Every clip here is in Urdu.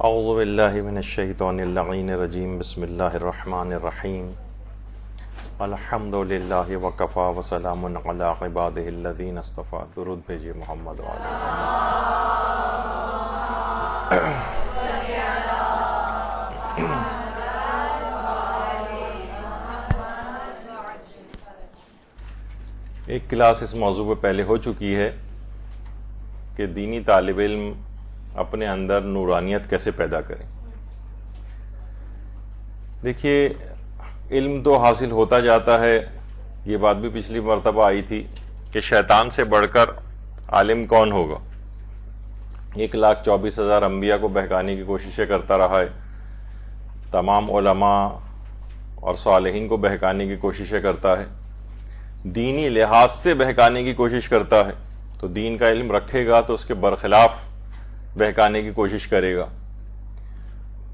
اعوذ باللہ من الشیطان اللعین الرجیم بسم اللہ الرحمن الرحیم الحمد للہ وکفا وسلام علی عبادہ الذین اصطفیٰ. درود بھیجئے محمد وعلی ایک کلاس اس موضوع پہ پہلے ہو چکی ہے کہ دینی طالب علم اپنے اندر نورانیت کیسے پیدا کریں. دیکھیے، علم تو حاصل ہوتا جاتا ہے. یہ بات بھی پچھلی مرتبہ آئی تھی کہ شیطان سے بڑھ کر عالم کون ہوگا. 1,24,000 انبیاء کو بہکانے کی کوششیں کرتا رہا ہے. تمام علماء اور صالحین کو بہکانے کی کوششیں کرتا ہے. دینی لحاظ سے بہکانے کی کوشش کرتا ہے. تو دین کا علم رکھے گا تو اس کے برخلاف بہکانے کی کوشش کرے گا.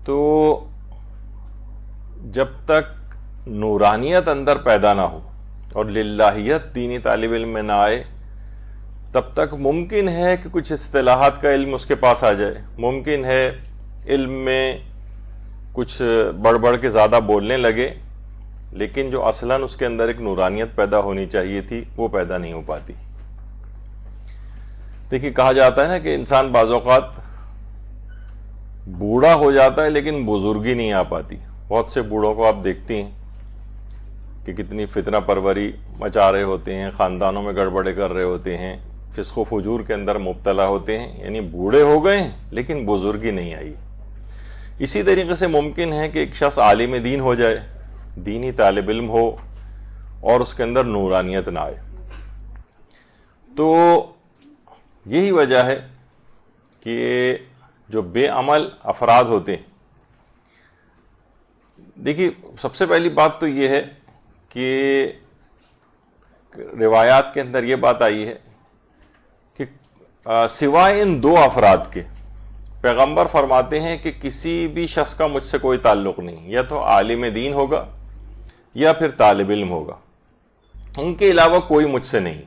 تو جب تک نورانیت اندر پیدا نہ ہو اور للہیت دینی طالب علم میں نہ آئے، تب تک ممکن ہے کہ کچھ اصطلاحات کا علم اس کے پاس آ جائے. ممکن ہے علم میں کچھ بڑھ بڑھ کے زیادہ بولنے لگے، لیکن جو اصلاً اس کے اندر ایک نورانیت پیدا ہونی چاہیے تھی وہ پیدا نہیں ہو پاتی. دیکھیے، کہا جاتا ہے نا کہ انسان بعض اوقات بوڑھا ہو جاتا ہے لیکن بزرگی نہیں آ پاتی. بہت سے بوڑھوں کو آپ دیکھتی ہیں کہ کتنی فتنہ پروری مچا رہے ہوتے ہیں، خاندانوں میں گڑبڑے کر رہے ہوتے ہیں، فسق و فجور کے اندر مبتلا ہوتے ہیں. یعنی بوڑھے ہو گئے لیکن بزرگی نہیں آئی. اسی طریقے سے ممکن ہے کہ ایک شخص عالم دین ہو جائے، دینی طالب علم ہو، اور اس کے اندر نورانیت نہ آئے. تو یہی وجہ ہے کہ جو بے عمل افراد ہوتے ہیں، دیکھیے سب سے پہلی بات تو یہ ہے کہ روایات کے اندر یہ بات آئی ہے کہ سوائے ان دو افراد کے، پیغمبر فرماتے ہیں کہ کسی بھی شخص کا مجھ سے کوئی تعلق نہیں، یا تو عالم دین ہوگا یا پھر طالب علم ہوگا، ان کے علاوہ کوئی مجھ سے نہیں.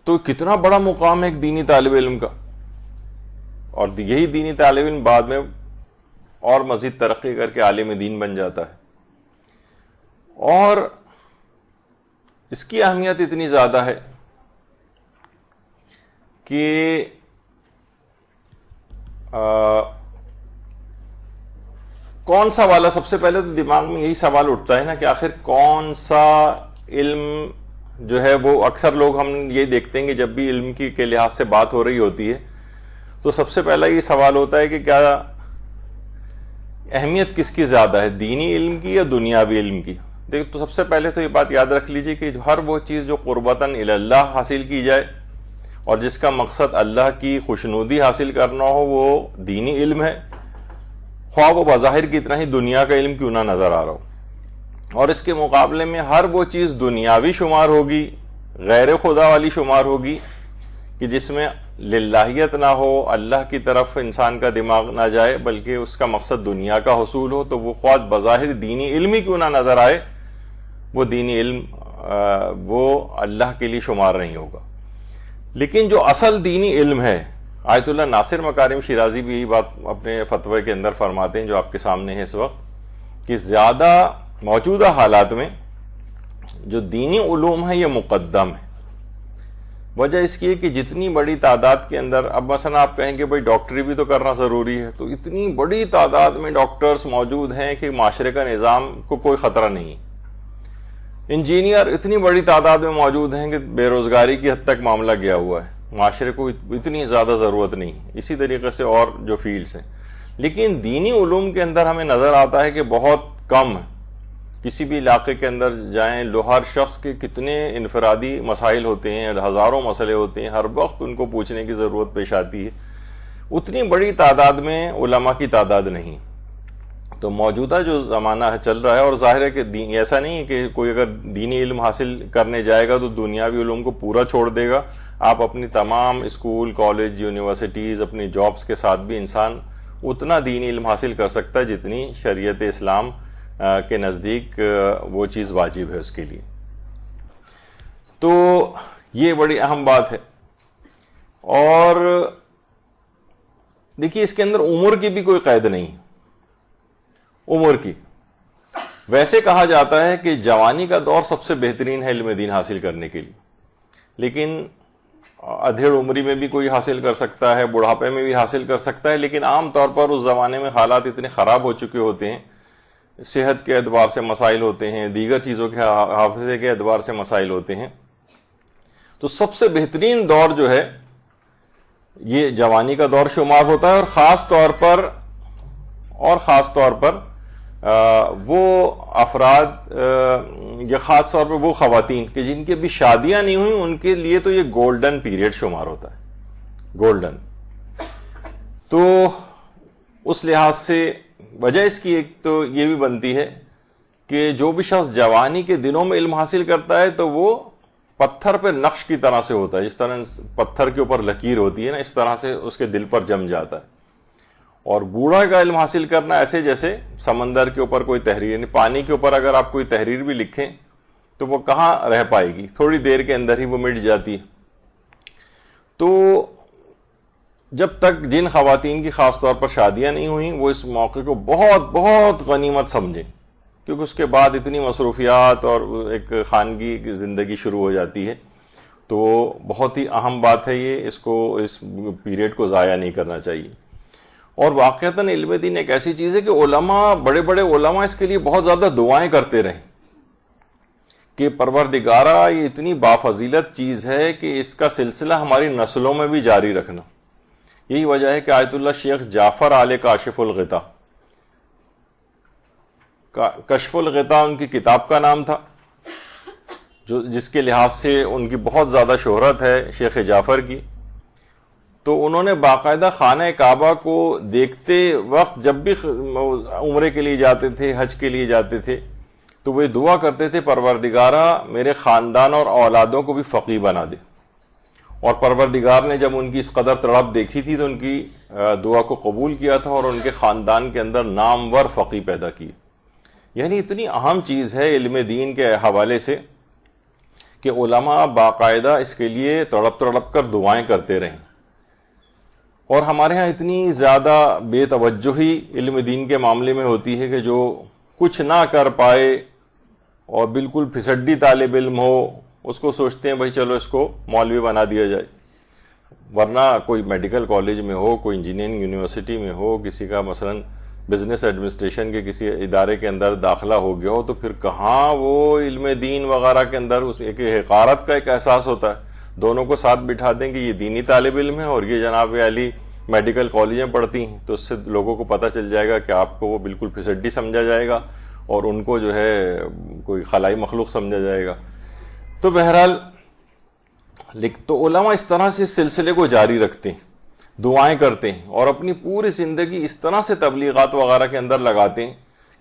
تو کتنا بڑا مقام ہے ایک دینی طالب علم کا. اور یہی دینی طالب علم بعد میں اور مزید ترقی کر کے عالم دین بن جاتا ہے. اور اس کی اہمیت اتنی زیادہ ہے کہ کون سا والا، سب سے پہلے تو دماغ میں یہی سوال اٹھتا ہے نا کہ آخر کون سا علم جو ہے وہ، اکثر لوگ ہم یہ دیکھتے ہیں کہ جب بھی علم کی کے لحاظ سے بات ہو رہی ہوتی ہے تو سب سے پہلا یہ سوال ہوتا ہے کہ کیا اہمیت کس کی زیادہ ہے، دینی علم کی یا دنیاوی علم کی. دیکھ، تو سب سے پہلے تو یہ بات یاد رکھ لیجئے کہ ہر وہ چیز جو قربتاً اللہ حاصل کی جائے اور جس کا مقصد اللہ کی خوشنودی حاصل کرنا ہو، وہ دینی علم ہے، خواہ وہ بظاہر کی اتنا ہی دنیا کا علم کیوں نہ نظر آ رہا ہو. اور اس کے مقابلے میں ہر وہ چیز دنیاوی شمار ہوگی، غیر خدا والی شمار ہوگی کہ جس میں للہیت نہ ہو، اللہ کی طرف انسان کا دماغ نہ جائے بلکہ اس کا مقصد دنیا کا حصول ہو، تو وہ خواہ بظاہر دینی علم ہی کیوں نہ نظر آئے، وہ دینی علم وہ اللہ کے لیے شمار نہیں ہوگا. لیکن جو اصل دینی علم ہے، آیت اللہ ناصر مکارم شیرازی بھی یہی بات اپنے فتوے کے اندر فرماتے ہیں جو آپ کے سامنے ہے اس وقت، کہ زیادہ موجودہ حالات میں جو دینی علوم ہے یہ مقدم ہے. وجہ اس کی ہے کہ جتنی بڑی تعداد کے اندر، اب مثلا آپ کہیں گے بھائی ڈاکٹری بھی تو کرنا ضروری ہے، تو اتنی بڑی تعداد میں ڈاکٹرز موجود ہیں کہ معاشرے کا نظام کو کوئی خطرہ نہیں. انجینئر اتنی بڑی تعداد میں موجود ہیں کہ بے روزگاری کی حد تک معاملہ گیا ہوا ہے، معاشرے کو اتنی زیادہ ضرورت نہیں. اسی طریقے سے اور جو فیلڈز ہیں، لیکن دینی علوم کے اندر ہمیں نظر آتا ہے کہ بہت کم ہے. کسی بھی علاقے کے اندر جائیں، ہر شخص کے کتنے انفرادی مسائل ہوتے ہیں، ہزاروں مسئلے ہوتے ہیں، ہر وقت ان کو پوچھنے کی ضرورت پیش آتی ہے. اتنی بڑی تعداد میں علماء کی تعداد نہیں. تو موجودہ جو زمانہ ہے چل رہا ہے، اور ظاہر ہے کہ ایسا نہیں ہے کہ کوئی اگر دینی علم حاصل کرنے جائے گا تو دنیاوی علوم کو پورا چھوڑ دے گا. آپ اپنی تمام اسکول، کالج، یونیورسٹیز، اپنی جابز کے ساتھ بھی انسان اتنا دینی علم حاصل کر سکتا ہے جتنی شریعت اسلام کے نزدیک وہ چیز واجب ہے اس کے لیے. تو یہ بڑی اہم بات ہے. اور دیکھیے اس کے اندر عمر کی بھی کوئی قید نہیں ہے، عمر کی. ویسے کہا جاتا ہے کہ جوانی کا دور سب سے بہترین ہے علم دین حاصل کرنے کے لیے، لیکن ادھیڑ عمری میں بھی کوئی حاصل کر سکتا ہے، بڑھاپے میں بھی حاصل کر سکتا ہے، لیکن عام طور پر اس زمانے میں حالات اتنے خراب ہو چکے ہوتے ہیں، صحت کے اعتبار سے مسائل ہوتے ہیں، دیگر چیزوں کے حافظے کے اعتبار سے مسائل ہوتے ہیں. تو سب سے بہترین دور جو ہے یہ جوانی کا دور شمار ہوتا ہے، اور خاص طور پر وہ افراد یا خاص طور پہ وہ خواتین کہ جن کی ابھی شادیاں نہیں ہوئی، ان کے لیے تو یہ گولڈن پیریڈ شمار ہوتا ہے، گولڈن. تو اس لحاظ سے وجہ اس کی ایک تو یہ بھی بنتی ہے کہ جو بھی شخص جوانی کے دنوں میں علم حاصل کرتا ہے تو وہ پتھر پہ نقش کی طرح سے ہوتا ہے، جس طرح پتھر کے اوپر لکیر ہوتی ہے نا، اس طرح سے اس کے دل پر جم جاتا ہے. اور بوڑھا کا علم حاصل کرنا ایسے جیسے سمندر کے اوپر کوئی تحریر، یعنی پانی کے اوپر اگر آپ کوئی تحریر بھی لکھیں تو وہ کہاں رہ پائے گی، تھوڑی دیر کے اندر ہی وہ مٹ جاتی ہے. تو جب تک جن خواتین کی خاص طور پر شادیاں نہیں ہوئیں وہ اس موقع کو بہت بہت غنیمت سمجھیں، کیونکہ اس کے بعد اتنی مصروفیات اور ایک خانگی کی زندگی شروع ہو جاتی ہے. تو بہت ہی اہم بات ہے یہ، اس پیریڈ کو ضائع نہیں کرنا چاہیے. اور واقعتاً علم دین ایک ایسی چیز ہے کہ علماء، بڑے بڑے علماء اس کے لیے بہت زیادہ دعائیں کرتے رہیں کہ پروردگارہ یہ اتنی بافضیلت چیز ہے کہ اس کا سلسلہ ہماری نسلوں میں بھی جاری رکھنا. یہی وجہ ہے کہ آیت اللہ شیخ جعفر آل کاشف الغطا، کشف الغطا ان کی کتاب کا نام تھا، جس کے لحاظ سے ان کی بہت زیادہ شہرت ہے شیخ جعفر کی. تو انہوں نے باقاعدہ خانہ کعبہ کو دیکھتے وقت جب بھی عمرے کے لیے جاتے تھے، حج کے لیے جاتے تھے، تو وہ دعا کرتے تھے پروردگارہ میرے خاندان اور اولادوں کو بھی فقیہ بنا دے. اور پروردگار نے جب ان کی اس قدر تڑپ دیکھی تھی تو ان کی دعا کو قبول کیا تھا اور ان کے خاندان کے اندر نامور فقیہ پیدا کیے. یعنی اتنی اہم چیز ہے علم دین کے حوالے سے کہ علماء باقاعدہ اس کے لیے تڑپ کر دعائیں کرتے رہیں. اور ہمارے ہاں اتنی زیادہ بے توجہی علم دین کے معاملے میں ہوتی ہے کہ جو کچھ نہ کر پائے اور بالکل پھسڈی طالب علم ہو اس کو سوچتے ہیں بھائی چلو اس کو مولوی بنا دیا جائے. ورنہ کوئی میڈیکل کالج میں ہو، کوئی انجینئرنگ یونیورسٹی میں ہو، کسی کا مثلا بزنس ایڈمنسٹریشن کے کسی ادارے کے اندر داخلہ ہو گیا ہو، تو پھر کہاں وہ علم دین وغیرہ کے اندر اس ایک حقارت کا ایک احساس ہوتا ہے. دونوں کو ساتھ بٹھا دیں کہ یہ دینی طالب علم ہے اور یہ جناب علی میڈیکل کالجیں پڑھتی ہیں، تو اس سے لوگوں کو پتہ چل جائے گا کہ آپ کو وہ بالکل پھسڈی سمجھا جائے گا اور ان کو جو ہے کوئی خلائی مخلوق سمجھا جائے گا. تو بہرحال تو علماء اس طرح سے اس سلسلے کو جاری رکھتے ہیں، دعائیں کرتے ہیں اور اپنی پوری زندگی اس طرح سے تبلیغات وغیرہ کے اندر لگاتے ہیں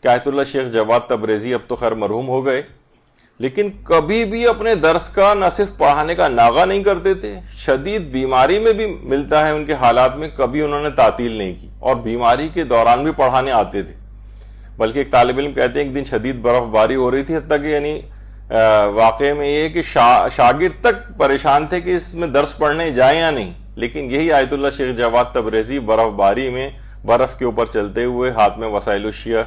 کہ آیت اللہ شیخ جواد تبریزی اب تو خیر مرحوم ہو گئے، لیکن کبھی بھی اپنے درس کا نہ صرف پڑھانے کا ناغہ نہیں کرتے تھے، شدید بیماری میں بھی ملتا ہے ان کے حالات میں کبھی انہوں نے تعطیل نہیں کی اور بیماری کے دوران بھی پڑھانے آتے تھے. بلکہ ایک طالب علم کہتے ہیں ایک دن شدید برف باری ہو رہی تھی، حتیٰ کہ یعنی واقعے میں یہ کہ شاگرد تک پریشان تھے کہ اس میں درس پڑھنے جائیں یا نہیں، لیکن یہی آیت اللہ شیخ جواد تبریزی برف باری میں برف کے اوپر چلتے ہوئے ہاتھ میں وسائل الشیعہ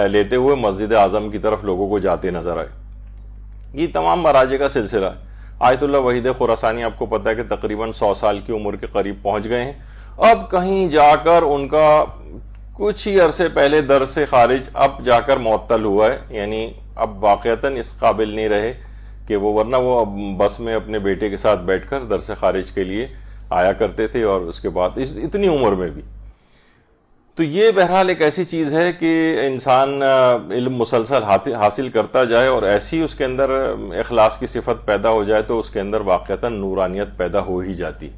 لیتے ہوئے مسجد اعظم کی طرف لوگوں کو جاتے نظر آئے. یہ تمام مراجع کا سلسلہ ہے. آیت اللہ وحید خراسانی آپ کو پتہ ہے کہ تقریباً 100 سال کی عمر کے قریب پہنچ گئے ہیں. اب کہیں جا کر ان کا کچھ ہی عرصے پہلے درس سے خارج اب جا کر معطل ہوا ہے، یعنی اب واقعتاً اس قابل نہیں رہے کہ ورنہ وہ اب بس میں اپنے بیٹے کے ساتھ بیٹھ کر درس خارج کے لیے آیا کرتے تھے اور اس کے بعد اتنی عمر میں بھی. تو یہ بہرحال ایک ایسی چیز ہے کہ انسان علم مسلسل حاصل کرتا جائے اور ایسی اس کے اندر اخلاص کی صفت پیدا ہو جائے تو اس کے اندر واقعتاً نورانیت پیدا ہو ہی جاتی.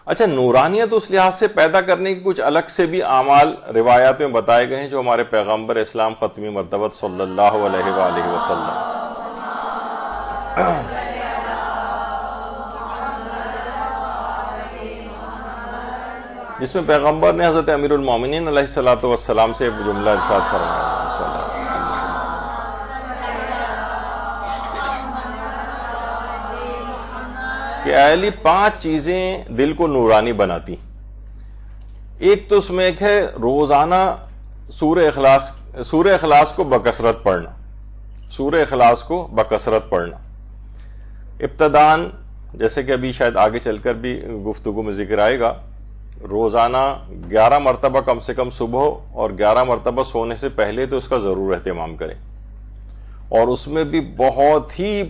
اچھا، نورانیت اس لحاظ سے پیدا کرنے کی کچھ الگ سے بھی اعمال روایات میں بتائے گئے ہیں جو ہمارے پیغمبر اسلام ختمی مرتبہ صلی اللہ علیہ وآلہ وسلم جس میں پیغمبر نے حضرت امیر المومنین علیہ الصلوۃ والسلام سے جملہ ارشاد فرمایا کہ اے علی 5 چیزیں دل کو نورانی بناتی. ایک تو اس میں ایک ہے روزانہ سورہ اخلاص کو بکثرت پڑھنا، سورہ اخلاص کو بکثرت پڑھنا ابتدان، جیسے کہ ابھی شاید آگے چل کر بھی گفتگو میں ذکر آئے گا، روزانہ 11 مرتبہ کم سے کم صبح اور 11 مرتبہ سونے سے پہلے تو اس کا ضرور اہتمام کریں، اور اس میں بھی بہت ہی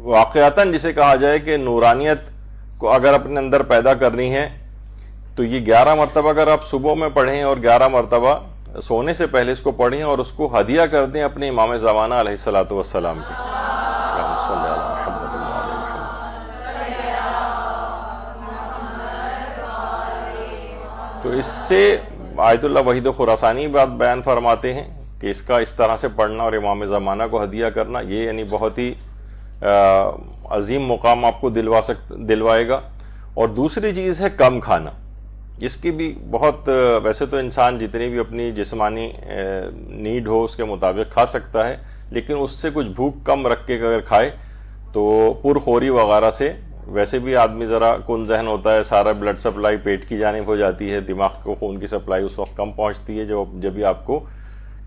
واقعتاً جسے کہا جائے کہ نورانیت کو اگر اپنے اندر پیدا کرنی ہے تو یہ 11 مرتبہ اگر آپ صبح میں پڑھیں اور 11 مرتبہ سونے سے پہلے اس کو پڑھیں اور اس کو ہدیہ کر دیں اپنے امام زمانہ علیہ الصلوۃ والسلام کی، تو اس سے آیت اللہ وحید خراسانی بات بیان فرماتے ہیں کہ اس کا اس طرح سے پڑھنا اور امام زمانہ کو ہدیہ کرنا یہ یعنی بہت ہی عظیم مقام آپ کو دلوائے گا۔ اور دوسری چیز ہے کم کھانا، اس کی بھی بہت، ویسے تو انسان جتنی بھی اپنی جسمانی نیڈ ہو اس کے مطابق کھا سکتا ہے، لیکن اس سے کچھ بھوک کم رکھ کے اگر کھائے تو پرخوری وغیرہ سے ویسے بھی آدمی ذرا کن ذہن ہوتا ہے، سارا بلڈ سپلائی پیٹ کی جانب ہو جاتی ہے، دماغ کو خون کی سپلائی اس وقت کم پہنچتی ہے جب بھی آپ کو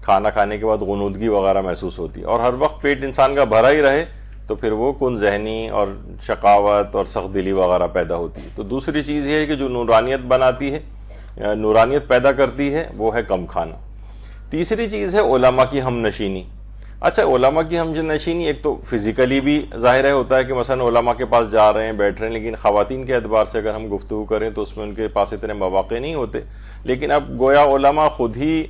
کھانا کھانے کے بعد غنودگی وغیرہ محسوس ہوتی ہے، اور ہر وقت پیٹ انسان کا بھرا ہی رہے تو پھر وہ کن ذہنی اور شقاوت اور سخت دلی وغیرہ پیدا ہوتی ہے۔ تو دوسری چیز یہ ہے کہ جو نورانیت بناتی ہے، نورانیت پیدا کرتی ہے، وہ ہے کم کھانا۔ تیسری چیز ہے علماء کی ہم نشینی۔ اچھا، علماء کی ہم نشینی ایک تو فزیکلی بھی ظاہر ہوتا ہے کہ مثلا علماء کے پاس جا رہے ہیں، بیٹھ رہے ہیں، لیکن خواتین کے اعتبار سے اگر ہم گفتگو کریں تو اس میں ان کے پاس اتنے مواقع نہیں ہوتے، لیکن اب گویا علماء خود ہی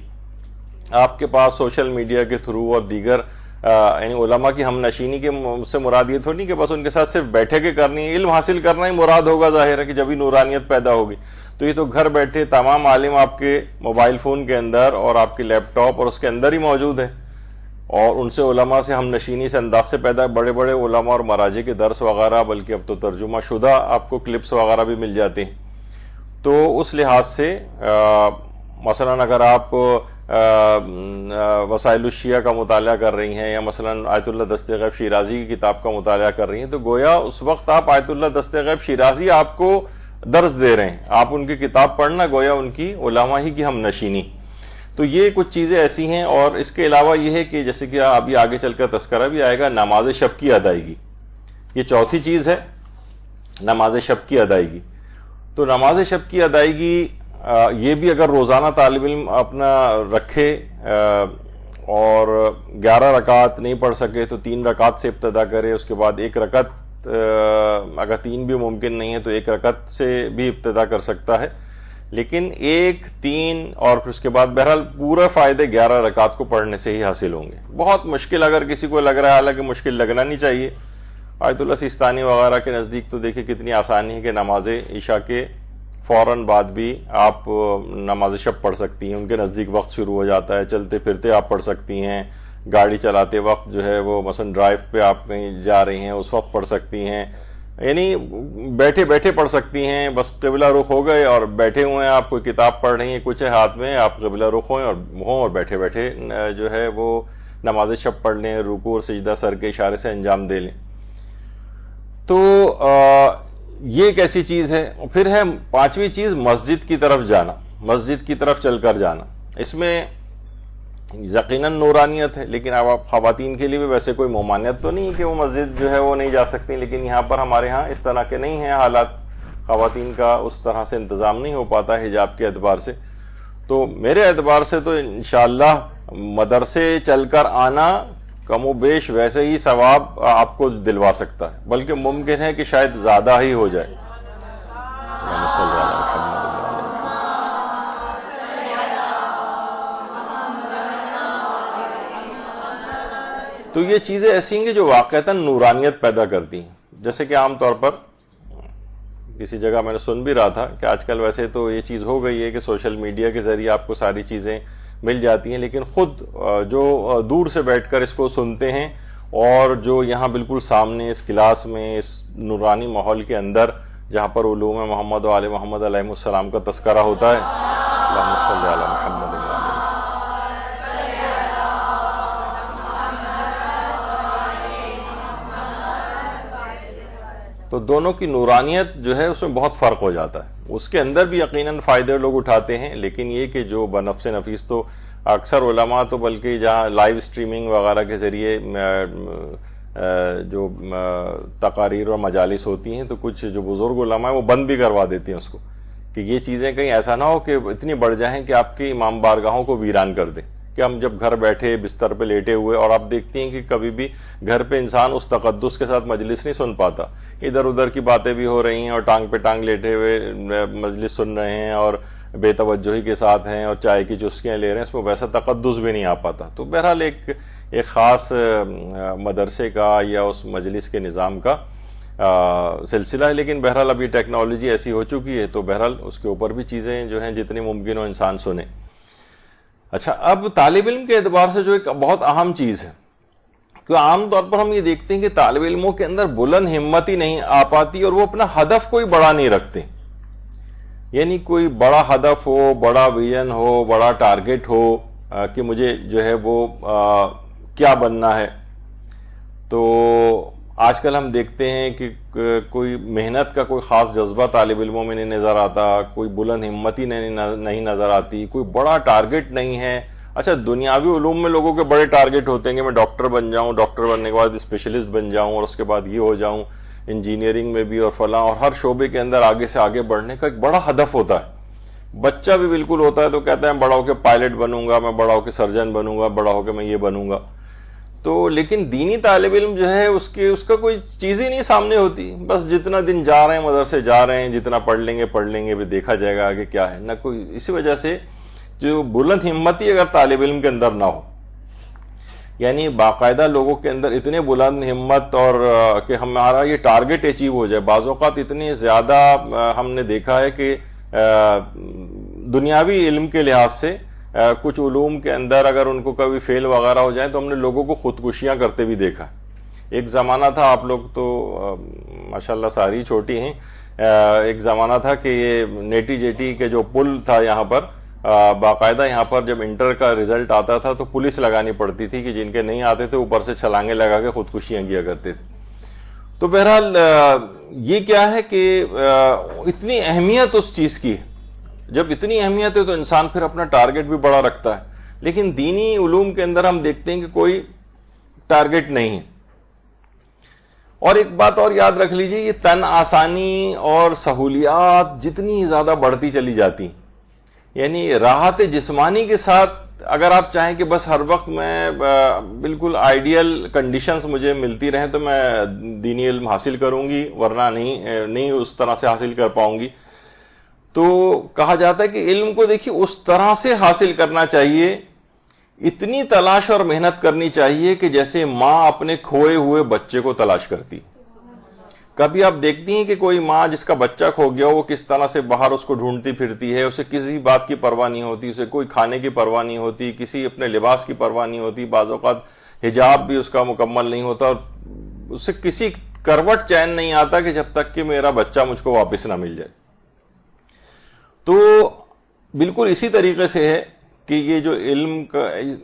آپ کے پاس سوشل میڈیا کے تھرو اور دیگر یعنی علماء کی ہم نشینی کے سے مراد یہ تھوڑی نہیں کہ بس ان کے ساتھ صرف بیٹھے کے کرنی ہے، علم حاصل کرنا ہی مراد ہوگا، ظاہر ہے کہ جب ہی نورانیت پیدا ہوگی۔ تو یہ تو گھر بیٹھے تمام عالم آپ کے موبائل فون کے اندر اور آپ کے لیپ ٹاپ اور اس کے اندر ہی موجود ہیں، اور ان سے علماء سے ہم نشینی سے انداز سے پیدا، بڑے بڑے علماء اور مراجع کے درس وغیرہ، بلکہ اب تو ترجمہ شدہ آپ کو کلپس وغیرہ بھی مل جاتے ہیں۔ تو اس لحاظ سے مثلا اگر آپ وسائل الشیعہ کا مطالعہ کر رہی ہیں یا مثلا آیت اللہ دست غیب شیرازی کی کتاب کا مطالعہ کر رہی ہیں، تو گویا اس وقت آپ آیت اللہ دست غیب شیرازی آپ کو درس دے رہے ہیں، آپ ان کی کتاب پڑھنا گویا ان کی علماء ہی کی ہم نشینی۔ تو یہ کچھ چیزیں ایسی ہیں، اور اس کے علاوہ یہ ہے کہ جیسے کہ ابھی آگے چل کر تذکرہ بھی آئے گا، نماز شب کی ادائیگی، یہ چوتھی چیز ہے، نماز شب کی ادائیگی۔ تو نماز شب کی ادائیگی یہ بھی اگر روزانہ طالب علم اپنا رکھے اور 11 رکعت نہیں پڑھ سکے تو 3 رکعت سے ابتدا کرے، اس کے بعد 1 رکعت، اگر 3 بھی ممکن نہیں ہے تو 1 رکعت سے بھی ابتدا کر سکتا ہے، لیکن 1، 3 اور پھر اس کے بعد بہرحال پورا فائدے 11 رکعت کو پڑھنے سے ہی حاصل ہوں گے۔ بہت مشکل اگر کسی کو لگ رہا ہے، حالانکہ مشکل لگنا نہیں چاہیے، آیت اللہ سیستانی وغیرہ کے نزدیک تو دیکھیں کتنی آسانی ہے کہ نماز عشاء کے فوراً بعد بھی آپ نماز شب پڑھ سکتی ہیں، ان کے نزدیک وقت شروع ہو جاتا ہے، چلتے پھرتے آپ پڑھ سکتی ہیں، گاڑی چلاتے وقت جو ہے وہ مثلا ڈرائیو پہ آپ کہیں جا رہی ہیں اس وقت پڑھ سکتی ہیں، یعنی بیٹھے بیٹھے پڑھ سکتی ہیں، بس قبلہ رخ ہو گئے اور بیٹھے ہوئے ہیں، آپ کوئی کتاب پڑھ رہی ہیں، کچھ ہے ہاتھ میں، آپ قبلہ رخ ہوئیں اور بیٹھے بیٹھے جو ہے وہ نماز شب پڑھ لیں، رکوع اور سجدہ سر کے اشارے سے انجام دے لیں۔ تو یہ ایک ایسی چیز ہے۔ پھر ہے 5ویں چیز مسجد کی طرف جانا، مسجد کی طرف چل کر جانا۔ اس میں یقیناً نورانیت ہے، لیکن اب آپ خواتین کے لیے بھی ویسے کوئی ممانعت تو نہیں کہ وہ مسجد جو ہے وہ نہیں جا سکتی، لیکن یہاں پر ہمارے ہاں اس طرح کے نہیں ہیں حالات، خواتین کا اس طرح سے انتظام نہیں ہو پاتا حجاب کے اعتبار سے۔ تو میرے اعتبار سے تو انشاءاللہ مدرسے چل کر آنا کم و بیش ویسے ہی ثواب آپ کو دلوا سکتا ہے، بلکہ ممکن ہے کہ شاید زیادہ ہی ہو جائے۔ تو یہ چیزیں ایسی ہیں جو واقعتاً نورانیت پیدا کرتی ہیں، جیسے کہ عام طور پر کسی جگہ میں نے سن بھی رہا تھا کہ آج کل ویسے تو یہ چیز ہو گئی ہے کہ سوشل میڈیا کے ذریعے آپ کو ساری چیزیں مل جاتی ہیں، لیکن خود جو دور سے بیٹھ کر اس کو سنتے ہیں اور جو یہاں بالکل سامنے اس کلاس میں اس نورانی ماحول کے اندر جہاں پر علوم محمد و آل محمد علیہ السلام کا تذکرہ ہوتا ہے، اللہم صلی علی محمد و آل محمد، تو دونوں کی نورانیت جو ہے اس میں بہت فرق ہو جاتا ہے. اس کے اندر بھی یقیناً فائدے لوگ اٹھاتے ہیں، لیکن یہ کہ جو بنفس نفیس تو اکثر علماء تو بلکہ جہاں لائیو سٹریمنگ وغیرہ کے ذریعے جو تقاریر اور مجالس ہوتی ہیں تو کچھ جو بزرگ علماء ہیں وہ بند بھی کروا دیتے ہیں اس کو، کہ یہ چیزیں کہیں ایسا نہ ہو کہ اتنی بڑھ جائیں کہ آپ کی امام بارگاہوں کو ویران کر دیں. کہ ہم جب گھر بیٹھے بستر پہ لیٹے ہوئے، اور آپ دیکھتی ہیں کہ کبھی بھی گھر پہ انسان اس تقدس کے ساتھ مجلس نہیں سن پاتا، ادھر ادھر کی باتیں بھی ہو رہی ہیں اور ٹانگ پہ ٹانگ لیٹے ہوئے مجلس سن رہے ہیں اور بے توجہی کے ساتھ ہیں اور چائے کی چسکیاں لے رہے ہیں، اس میں ویسا تقدس بھی نہیں آ پاتا. تو بہرحال ایک خاص مدرسے کا یا اس مجلس کے نظام کا سلسلہ ہے. لیکن بہرحال اب یہ ٹیکنالوجی ایسی ہو چکی ہے تو بہرحال اس کے اوپر بھی چیزیں جو ہیں جتنی ممکن ہو انسان سنے. اچھا، اب طالب علم کے اعتبار سے جو ایک بہت اہم چیز ہے، کہ عام طور پر ہم یہ دیکھتے ہیں کہ طالب علموں کے اندر بلند ہمتی نہیں آ پاتی اور وہ اپنا ہدف کوئی بڑا نہیں رکھتے. یعنی کوئی بڑا ہدف ہو، بڑا ویژن ہو، بڑا ٹارگٹ ہو کہ مجھے جو ہے وہ کیا بننا ہے. تو آج کل ہم دیکھتے ہیں کہ کوئی محنت کا کوئی خاص جذبہ طالب علموں میں نہیں نظر آتا، کوئی بلند ہمتی نہیں نظر آتی، کوئی بڑا ٹارگٹ نہیں ہے. اچھا، دنیاوی علوم میں لوگوں کے بڑے ٹارگٹ ہوتے ہیں کہ میں ڈاکٹر بن جاؤں، ڈاکٹر بننے کے بعد اسپیشلسٹ بن جاؤں اور اس کے بعد یہ ہو جاؤں، انجینئرنگ میں بھی اور فلاں، اور ہر شعبے کے اندر آگے سے آگے بڑھنے کا ایک بڑا ہدف ہوتا ہے. بچہ بھی بالکل ہوتا ہے تو کہتا ہے بڑا ہو کے پائلٹ بنوں گا، میں بڑا ہو کے سرجن بنوں گا، بڑا ہو کے میں یہ بنوں گا. تو لیکن دینی طالب علم جو ہے اس کا کوئی چیز ہی نہیں سامنے ہوتی. بس جتنا دن جا رہے ہیں مدرسے جا رہے ہیں، جتنا پڑھ لیں گے بھی دیکھا جائے گا آگے کیا ہے نہ کوئی. اسی وجہ سے جو بلند ہمتی اگر طالب علم کے اندر نہ ہو، یعنی باقاعدہ لوگوں کے اندر اتنے بلند ہمت اور کہ ہمارا یہ ٹارگٹ اچیو ہو جائے. بعض اوقات اتنی زیادہ ہم نے دیکھا ہے کہ دنیاوی علم کے لحاظ سے کچھ علوم کے اندر اگر ان کو کبھی فیل وغیرہ ہو جائے تو ہم نے لوگوں کو خودکشیاں کرتے بھی دیکھا. ایک زمانہ تھا، آپ لوگ تو ماشاءاللہ ساری چھوٹی ہیں، ایک زمانہ تھا کہ یہ نیٹی جیٹی کے جو پل تھا یہاں پر، باقاعدہ یہاں پر جب انٹر کا رزلٹ آتا تھا تو پولیس لگانی پڑتی تھی کہ جن کے نہیں آتے تھے اوپر سے چھلانگیں لگا کے خودکشیاں کیا کرتے تھے. تو بہرحال یہ کیا ہے کہ اتنی اہمیت اس چیز کی ہے. جب اتنی اہمیت ہے تو انسان پھر اپنا ٹارگٹ بھی بڑا رکھتا ہے. لیکن دینی علوم کے اندر ہم دیکھتے ہیں کہ کوئی ٹارگٹ نہیں ہے. اور ایک بات اور یاد رکھ لیجئے، یہ تن آسانی اور سہولیات جتنی زیادہ بڑھتی چلی جاتی، یعنی راحت جسمانی کے ساتھ اگر آپ چاہیں کہ بس ہر وقت میں بالکل آئیڈیل کنڈیشنز مجھے ملتی رہیں تو میں دینی علم حاصل کروں گی، ورنہ نہیں اس طرح سے حاصل کر پاؤں گی. تو کہا جاتا ہے کہ علم کو دیکھیے اس طرح سے حاصل کرنا چاہیے، اتنی تلاش اور محنت کرنی چاہیے کہ جیسے ماں اپنے کھوئے ہوئے بچے کو تلاش کرتی. کبھی آپ دیکھتی ہیں کہ کوئی ماں جس کا بچہ کھو گیا وہ کس طرح سے باہر اس کو ڈھونڈتی پھرتی ہے، اسے کسی بات کی پرواہ نہیں ہوتی، اسے کوئی کھانے کی پرواہ نہیں ہوتی، کسی اپنے لباس کی پرواہ نہیں ہوتی، بعض اوقات حجاب بھی اس کا مکمل نہیں ہوتا، اور اسے کسی کروٹ چین نہیں آتا کہ جب تک کہ میرا بچہ مجھ کو واپس نہ مل جائے. تو بالکل اسی طریقے سے ہے کہ یہ جو علم کا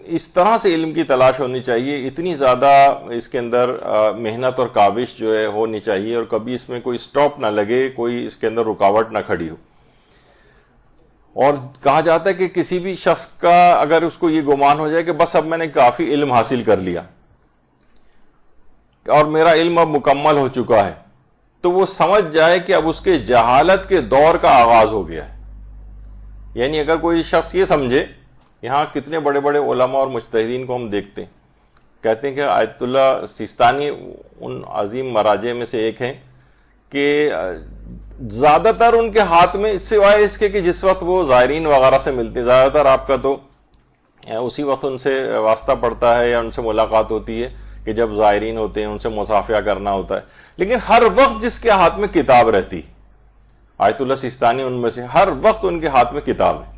اس طرح سے علم کی تلاش ہونی چاہیے، اتنی زیادہ اس کے اندر محنت اور کاوش جو ہے ہونی چاہیے، اور کبھی اس میں کوئی سٹاپ نہ لگے، کوئی اس کے اندر رکاوٹ نہ کھڑی ہو. اور کہا جاتا ہے کہ کسی بھی شخص کا اگر اس کو یہ گمان ہو جائے کہ بس اب میں نے کافی علم حاصل کر لیا اور میرا علم اب مکمل ہو چکا ہے، تو وہ سمجھ جائے کہ اب اس کے جہالت کے دور کا آغاز ہو گیا ہے. یعنی اگر کوئی شخص یہ سمجھے، یہاں کتنے بڑے بڑے علماء اور مجتہدین کو ہم دیکھتے ہیں، کہتے ہیں کہ آیت اللہ سیستانی ان عظیم مراجع میں سے ایک ہیں کہ زیادہ تر ان کے ہاتھ میں سوائے اس کے کہ جس وقت وہ زائرین وغیرہ سے ملتے ہیں، زیادہ تر آپ کا تو اسی وقت ان سے واسطہ پڑتا ہے یا ان سے ملاقات ہوتی ہے کہ جب زائرین ہوتے ہیں ان سے مصافحہ کرنا ہوتا ہے. لیکن ہر وقت جس کے ہاتھ میں کتاب رہتی، آیت اللہ سیستانی ان میں سے، ہر وقت ان کے ہاتھ میں کتاب ہے،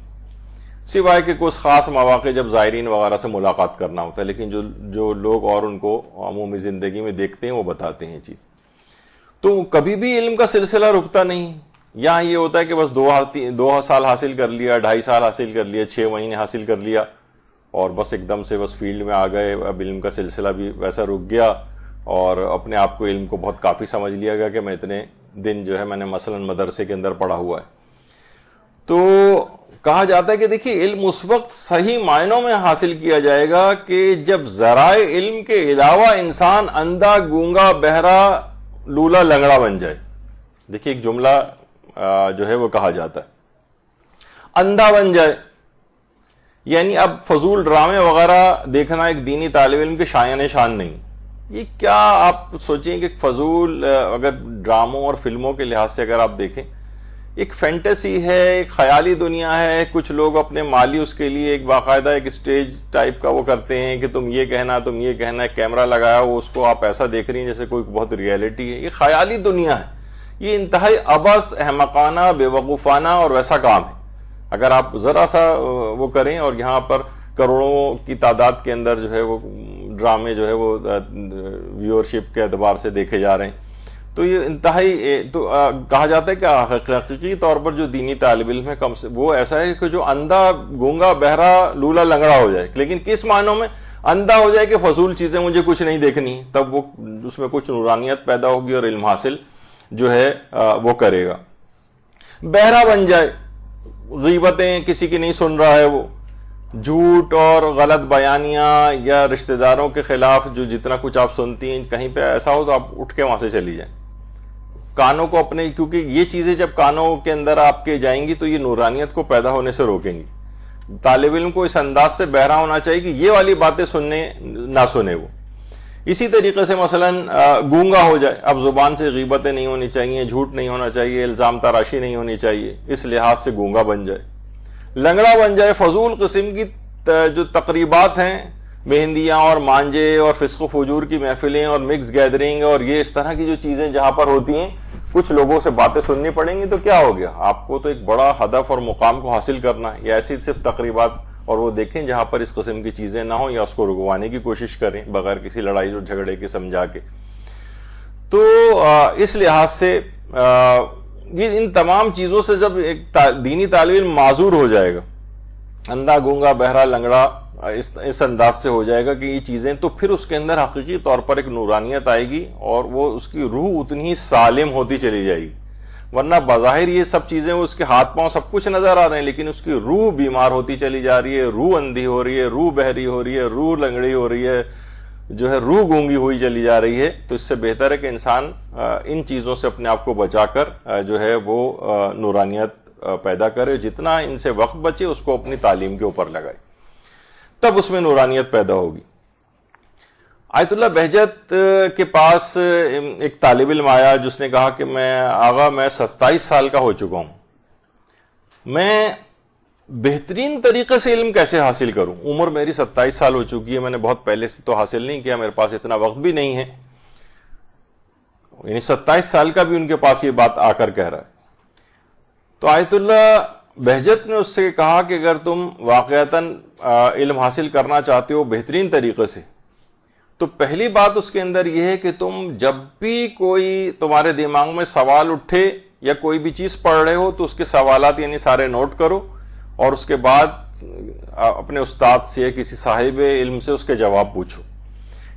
سوائے کہ کچھ خاص مواقع جب زائرین وغیرہ سے ملاقات کرنا ہوتا ہے. لیکن جو لوگ اور ان کو عمومی زندگی میں دیکھتے ہیں وہ بتاتے ہیں چیز. تو کبھی بھی علم کا سلسلہ رکتا نہیں. یہاں یہ ہوتا ہے کہ بس 2 سال حاصل کر لیا، 2.5 سال حاصل کر لیا، 6 مہینے حاصل کر لیا، اور بس ایک دم سے بس فیلڈ میں آ گئے، اب علم کا سلسلہ بھی ویسا رک گیا. اور اپنے آپ کو علم کو بہت کافی سمجھ لیا گیا کہ میں اتنے دن جو ہے میں نے مثلا مدرسے کے اندر پڑھا ہوا ہے. تو کہا جاتا ہے کہ دیکھیے علم اس وقت صحیح معنوں میں حاصل کیا جائے گا کہ جب ذرائع علم کے علاوہ انسان اندھا گونگا بہرا لولا لنگڑا بن جائے. دیکھیے ایک جملہ جو ہے وہ کہا جاتا ہے اندھا بن جائے، یعنی اب فضول ڈرامے وغیرہ دیکھنا ایک دینی طالب علم کے شایان شان نہیں. یہ کیا آپ سوچیں کہ فضول اگر ڈراموں اور فلموں کے لحاظ سے اگر آپ دیکھیں ایک فینٹیسی ہے، ایک خیالی دنیا ہے. کچھ لوگ اپنے مالی اس کے لیے ایک باقاعدہ ایک اسٹیج ٹائپ کا وہ کرتے ہیں کہ تم یہ کہنا کیمرہ لگایا ہو اس کو آپ ایسا دیکھ رہی ہیں جیسے کوئی بہت ریئلٹی ہے. یہ خیالی دنیا ہے، یہ انتہائی عبث، احمقانہ، بے وقوفانہ اور ویسا کام ہے. اگر آپ ذرا سا وہ کریں اور یہاں پر کروڑوں کی تعداد کے اندر جو ہے وہ ڈرامے جو ہے وہ ویورشپ کے اعتبار سے دیکھے جا رہے ہیں تو یہ انتہائی تو کہا جاتا ہے کہ حقیقی طور پر جو دینی طالب علم ہے کم سے وہ ایسا ہے کہ جو اندھا گونگا بہرا لولا لنگڑا ہو جائے. لیکن کس معنوں میں اندھا ہو جائے کہ فضول چیزیں مجھے کچھ نہیں دیکھنی، تب وہ اس میں کچھ نورانیت پیدا ہوگی اور علم حاصل جو ہے وہ کرے گا. بہرا بن جائے، غیبتیں کسی کی نہیں سن رہا ہے، وہ جھوٹ اور غلط بیانیاں یا رشتہ داروں کے خلاف جو جتنا کچھ آپ سنتی ہیں کہیں پہ ایسا ہو تو آپ اٹھ کے وہاں سے چلی جائیں. کانوں کو اپنے، کیونکہ یہ چیزیں جب کانوں کے اندر آپ کے جائیں گی تو یہ نورانیت کو پیدا ہونے سے روکیں گی. طالب علم کو اس انداز سے بہرا ہونا چاہیے کہ یہ والی باتیں سننے نہ سنے وہ. اسی طریقے سے مثلا گونگا ہو جائے، اب زبان سے غیبتیں نہیں ہونی چاہیے، جھوٹ نہیں ہونا چاہیے، الزام تراشی نہیں ہونی چاہیے، اس لحاظ سے گونگا بن جائے. لنگڑا بن جائے، فضول قسم کی جو تقریبات ہیں، مہندیاں اور مانجے اور فسق و فجور کی محفلیں اور مکس گیدرنگ اور یہ اس طرح کی جو چیزیں جہاں پر ہوتی ہیں کچھ لوگوں سے باتیں سننی پڑیں گی تو کیا ہو گیا؟ آپ کو تو ایک بڑا ہدف اور مقام کو حاصل کرنا ہے. یا ایسی صرف تقریبات اور وہ دیکھیں جہاں پر اس قسم کی چیزیں نہ ہوں یا اس کو رکوانے کی کوشش کریں بغیر کسی لڑائی اور جھگڑے کے سمجھا کے. تو اس لحاظ سے یہ ان تمام چیزوں سے جب ایک دینی طالب علم معذور ہو جائے گا، اندھا گونگا بہرا لنگڑا اس انداز سے ہو جائے گا کہ یہ چیزیں، تو پھر اس کے اندر حقیقی طور پر ایک نورانیت آئے گی اور وہ اس کی روح اتنی ہی سالم ہوتی چلی جائے گی. ورنہ بظاہر یہ سب چیزیں اس کے ہاتھ پاؤں سب کچھ نظر آ رہے ہیں لیکن اس کی روح بیمار ہوتی چلی جا رہی ہے، روح اندھی ہو رہی ہے، روح بہری ہو رہی ہے، روح لنگڑی ہو رہی ہے، جو ہے روح گونگی ہوئی چلی جا رہی ہے. تو اس سے بہتر ہے کہ انسان ان چیزوں سے اپنے آپ کو بچا کر جو ہے وہ نورانیت پیدا کرے. جتنا ان سے وقت بچے اس کو اپنی تعلیم کے اوپر لگائے، تب اس میں نورانیت پیدا ہوگی. آیت اللہ بہجت کے پاس ایک طالب علم آیا جس نے کہا کہ آغا میں 27 سال کا ہو چکا ہوں، میں بہترین طریقے سے علم کیسے حاصل کروں؟ عمر میری 27 سال ہو چکی ہے، میں نے بہت پہلے سے تو حاصل نہیں کیا، میرے پاس اتنا وقت بھی نہیں ہے. یعنی 27 سال کا بھی ان کے پاس یہ بات آ کر کہہ رہا ہے. تو آیت اللہ بہجت نے اس سے کہا کہ اگر تم واقعتاً علم حاصل کرنا چاہتے ہو بہترین طریقے سے تو پہلی بات اس کے اندر یہ ہے کہ تم جب بھی کوئی تمہارے دماغ میں سوال اٹھے یا کوئی بھی چیز پڑھ رہے ہو تو اس کے سوالات یعنی سارے نوٹ کرو اور اس کے بعد اپنے استاد سے کسی صاحب علم سے اس کے جواب پوچھو.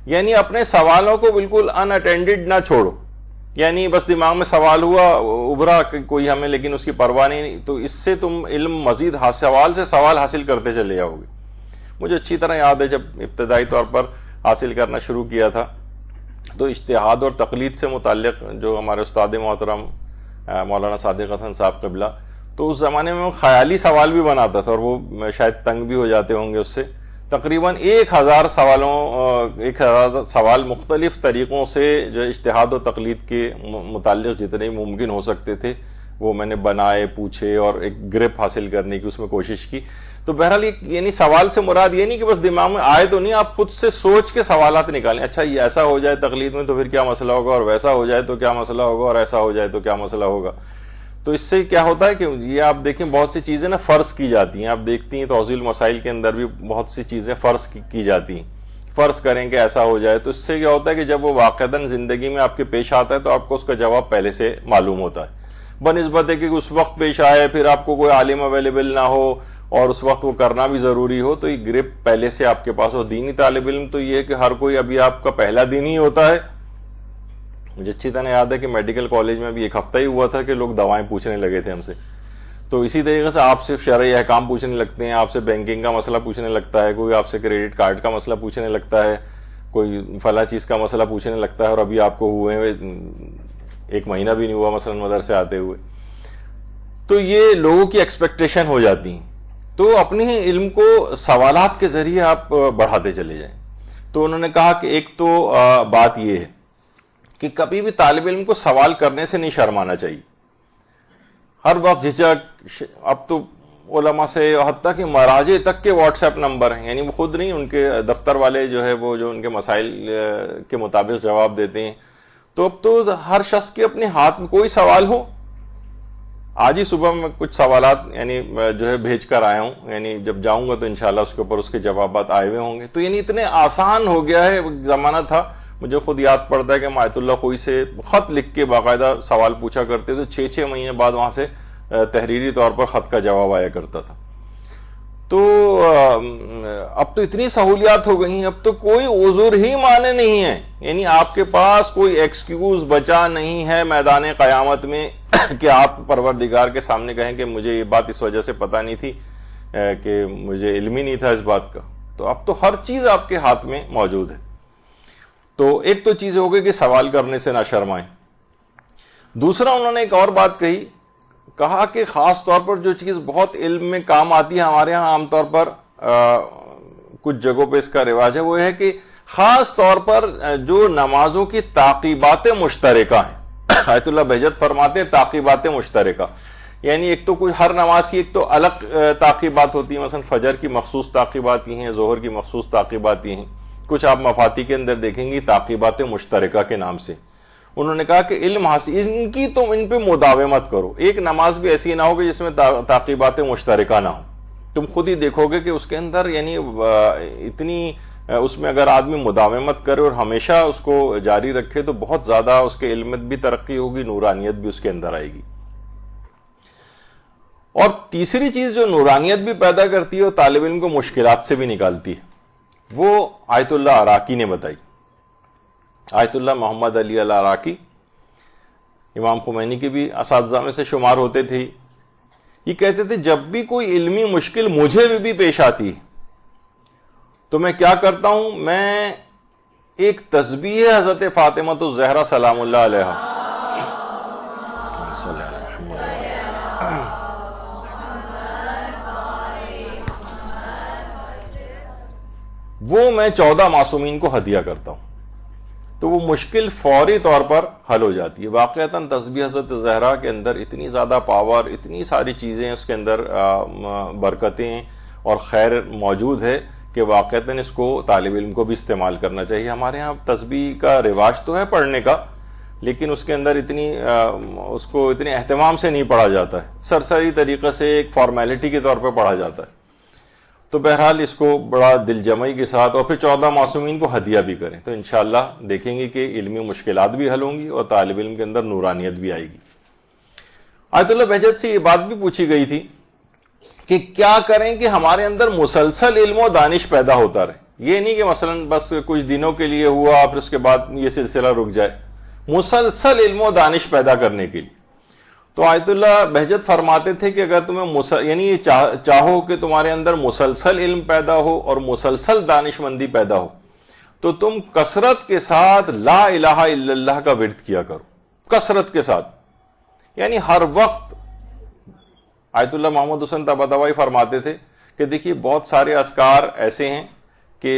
یعنی اپنے سوالوں کو بالکل ان اٹینڈڈ نہ چھوڑو، یعنی بس دماغ میں سوال ہوا ابھرا کوئی ہمیں لیکن اس کی پرواہ نہیں، تو اس سے تم علم مزید سوال سے سوال حاصل کرتے چلے جاؤ گے. مجھے اچھی طرح یاد ہے جب ابتدائی طور پر حاصل کرنا شروع کیا تھا تو اجتہاد اور تقلید سے متعلق جو ہمارے استاد محترم مولانا صادق حسن صاحب قبلہ، تو اس زمانے میں خیالی سوال بھی بناتا تھا اور وہ شاید تنگ بھی ہو جاتے ہوں گے اس سے. تقریباً 1000 سوال مختلف طریقوں سے جو اجتہاد و تقلید کے متعلق جتنے ممکن ہو سکتے تھے وہ میں نے بنائے، پوچھے اور ایک گرپ حاصل کرنے کی اس میں کوشش کی. تو بہرحال یعنی سوال سے مراد یہ نہیں کہ بس دماغ میں آئے تو نہیں، آپ خود سے سوچ کے سوالات نکالیں. اچھا یہ ایسا ہو جائے تقلید میں تو پھر کیا مسئلہ ہوگا، اور ویسا ہو جائے تو کیا مسئلہ ہوگا، اور ایسا ہو جائے تو کیا مسئلہ ہوگا. تو اس سے کیا ہوتا ہے کہ یہ آپ دیکھیں بہت سی چیزیں نا فرض کی جاتی ہیں. آپ دیکھتی ہیں توضیح المسائل کے اندر بھی بہت سی چیزیں فرض کی جاتی ہیں. فرض کریں کہ ایسا ہو جائے تو اس سے کیا ہوتا ہے کہ جب وہ واقعتاً زندگی میں آپ کے پیش آتا ہے تو آپ کو اس کا جواب پہلے سے معلوم ہوتا ہے، بنسبت ہے کہ اس وقت پیش آئے پھر آپ کو کوئی عالم اویلیبل نہ ہو اور اس وقت وہ کرنا بھی ضروری ہو. تو یہ گرپ پہلے سے آپ کے پاس ہو. دینی طالب علم تو یہ ہے کہ ہر کوئی ابھی آپ کا پہلا دن ہی ہوتا ہے مجھے اچھی طرح یاد ہے کہ میڈیکل کالج میں بھی ایک ہفتہ ہی ہوا تھا کہ لوگ دوائیں پوچھنے لگے تھے ہم سے. تو اسی طریقے سے آپ سے شرعی احکام پوچھنے لگتے ہیں, آپ سے بینکنگ کا مسئلہ پوچھنے لگتا ہے, کوئی آپ سے کریڈٹ کارڈ کا مسئلہ پوچھنے لگتا ہے, کوئی فلاں چیز کا مسئلہ پوچھنے لگتا ہے, اور ابھی آپ کو ہوئے 1 مہینہ بھی نہیں ہوا مثلا مدرسے آتے ہوئے. تو یہ لوگوں کی ایکسپیکٹیشن ہو جاتی ہیں. تو اپنے علم کو سوالات کے ذریعے آپ بڑھاتے چلے جائیں. تو انہوں نے کہا کہ ایک تو بات یہ ہے کہ کبھی بھی طالب علم کو سوال کرنے سے نہیں شرمانا چاہیے. ہر وقت جھجک, اب تو علماء سے حتیٰ کہ مراجع تک کے واٹس ایپ نمبر ہیں, یعنی وہ خود نہیں, ان کے دفتر والے جو ہے وہ جو ان کے مسائل کے مطابق جواب دیتے ہیں. تو اب تو ہر شخص کے اپنے ہاتھ میں کوئی سوال ہو. آج ہی صبح میں کچھ سوالات یعنی جو ہے بھیج کر آیا ہوں, یعنی جب جاؤں گا تو انشاءاللہ اس کے اوپر اس کے جوابات آئے ہوئے ہوں گے. تو یعنی اتنے آسان ہو گیا ہے. زمانہ تھا, مجھے خود یاد پڑتا ہے کہ ہم آیت اللہ خوئی سے خط لکھ کے باقاعدہ سوال پوچھا کرتے, تو 6 مہینے بعد وہاں سے تحریری طور پر خط کا جواب آیا کرتا تھا. تو اب تو اتنی سہولیات ہو گئی ہیں, اب تو کوئی عذر ہی مانے نہیں ہے. یعنی آپ کے پاس کوئی ایکسکیوز بچا نہیں ہے میدان قیامت میں کہ آپ پروردگار کے سامنے کہیں کہ مجھے یہ بات اس وجہ سے پتہ نہیں تھی کہ مجھے علم ہی نہیں تھا اس بات کا. تو اب تو ہر چیز آپ کے ہاتھ میں موجود ہے. تو ایک تو چیز ہو گئی کہ سوال کرنے سے نہ شرمائیں. دوسرا انہوں نے ایک اور بات کہا کہ خاص طور پر جو چیز بہت علم میں کام آتی ہے, ہمارے ہاں عام طور پر کچھ جگہوں پہ اس کا رواج ہے, وہ ہے کہ خاص طور پر جو نمازوں کی تعقیبات مشترکہ ہیں. آیت اللہ بہجت فرماتے ہیں تعقیبات مشترکہ, یعنی ایک تو کوئی ہر نماز کی ایک تو الگ تعقیبات ہوتی ہیں, مثلا فجر کی مخصوص تعقیبات ہیں, ظہر کی مخصوص تعقیبات ہیں, کچھ آپ مفاتی کے اندر دیکھیں گی تعقیبات مشترکہ کے نام سے. انہوں نے کہا کہ علم حاصل ان کی تم ان پہ مداومت کرو. ایک نماز بھی ایسی نہ ہو کہ جس میں تعقیبات مشترکہ نہ ہو. تم خود ہی دیکھو گے کہ اس کے اندر یعنی اتنی اس میں اگر آدمی مداومت کرے اور ہمیشہ اس کو جاری رکھے تو بہت زیادہ اس کے علم میں بھی ترقی ہوگی, نورانیت بھی اس کے اندر آئے گی. اور تیسری چیز جو نورانیت بھی پیدا کرتی ہے اور طالب علم کو مشکلات سے بھی نکالتی ہے, وہ آیت اللہ عراقی نے بتائی. آیت اللہ محمد علی العراقی امام خمینی کے بھی اساتذہ میں سے شمار ہوتے تھے. یہ کہتے تھے جب بھی کوئی علمی مشکل مجھے بھی پیش آتی تو میں کیا کرتا ہوں, میں ایک تسبیح حضرت فاطمہ الزہرا سلام اللہ علیہا وہ میں 14 معصومین کو ہدیہ کرتا ہوں, تو وہ مشکل فوری طور پر حل ہو جاتی ہے. واقعتاً تسبیح حضرت زہرا کے اندر اتنی زیادہ پاور, اتنی ساری چیزیں اس کے اندر برکتیں اور خیر موجود ہے کہ واقعتاً اس کو طالب علم کو بھی استعمال کرنا چاہیے. ہمارے ہاں تسبیح کا رواج تو ہے پڑھنے کا, لیکن اس کے اندر اس کو اتنے اہتمام سے نہیں پڑھا جاتا ہے, سرسری طریقے سے ایک فارمیلٹی کے طور پہ پڑھا جاتا ہے. تو بہرحال اس کو بڑا دل جمعی کے ساتھ اور پھر 14 معصومین کو ہدیہ بھی کریں تو انشاءاللہ دیکھیں گے کہ علمی مشکلات بھی حل ہوں گی اور طالب علم کے اندر نورانیت بھی آئے گی. آیت اللہ بہجت سے یہ بات بھی پوچھی گئی تھی کہ کیا کریں کہ ہمارے اندر مسلسل علم و دانش پیدا ہوتا رہے. یہ نہیں کہ مثلا بس کچھ دنوں کے لیے ہوا پھر اس کے بعد یہ سلسلہ رک جائے, مسلسل علم و دانش پیدا کرنے کے لیے. تو آیت اللہ بہجت فرماتے تھے کہ اگر تمہیں یعنی یہ چاہو کہ تمہارے اندر مسلسل علم پیدا ہو اور مسلسل دانش مندی پیدا ہو تو تم کثرت کے ساتھ لا الہ الا اللہ کا ورد کیا کرو, کثرت کے ساتھ. یعنی ہر وقت آیت اللہ محمد حسین طباطبائی فرماتے تھے کہ دیکھیے بہت سارے اذکار ایسے ہیں کہ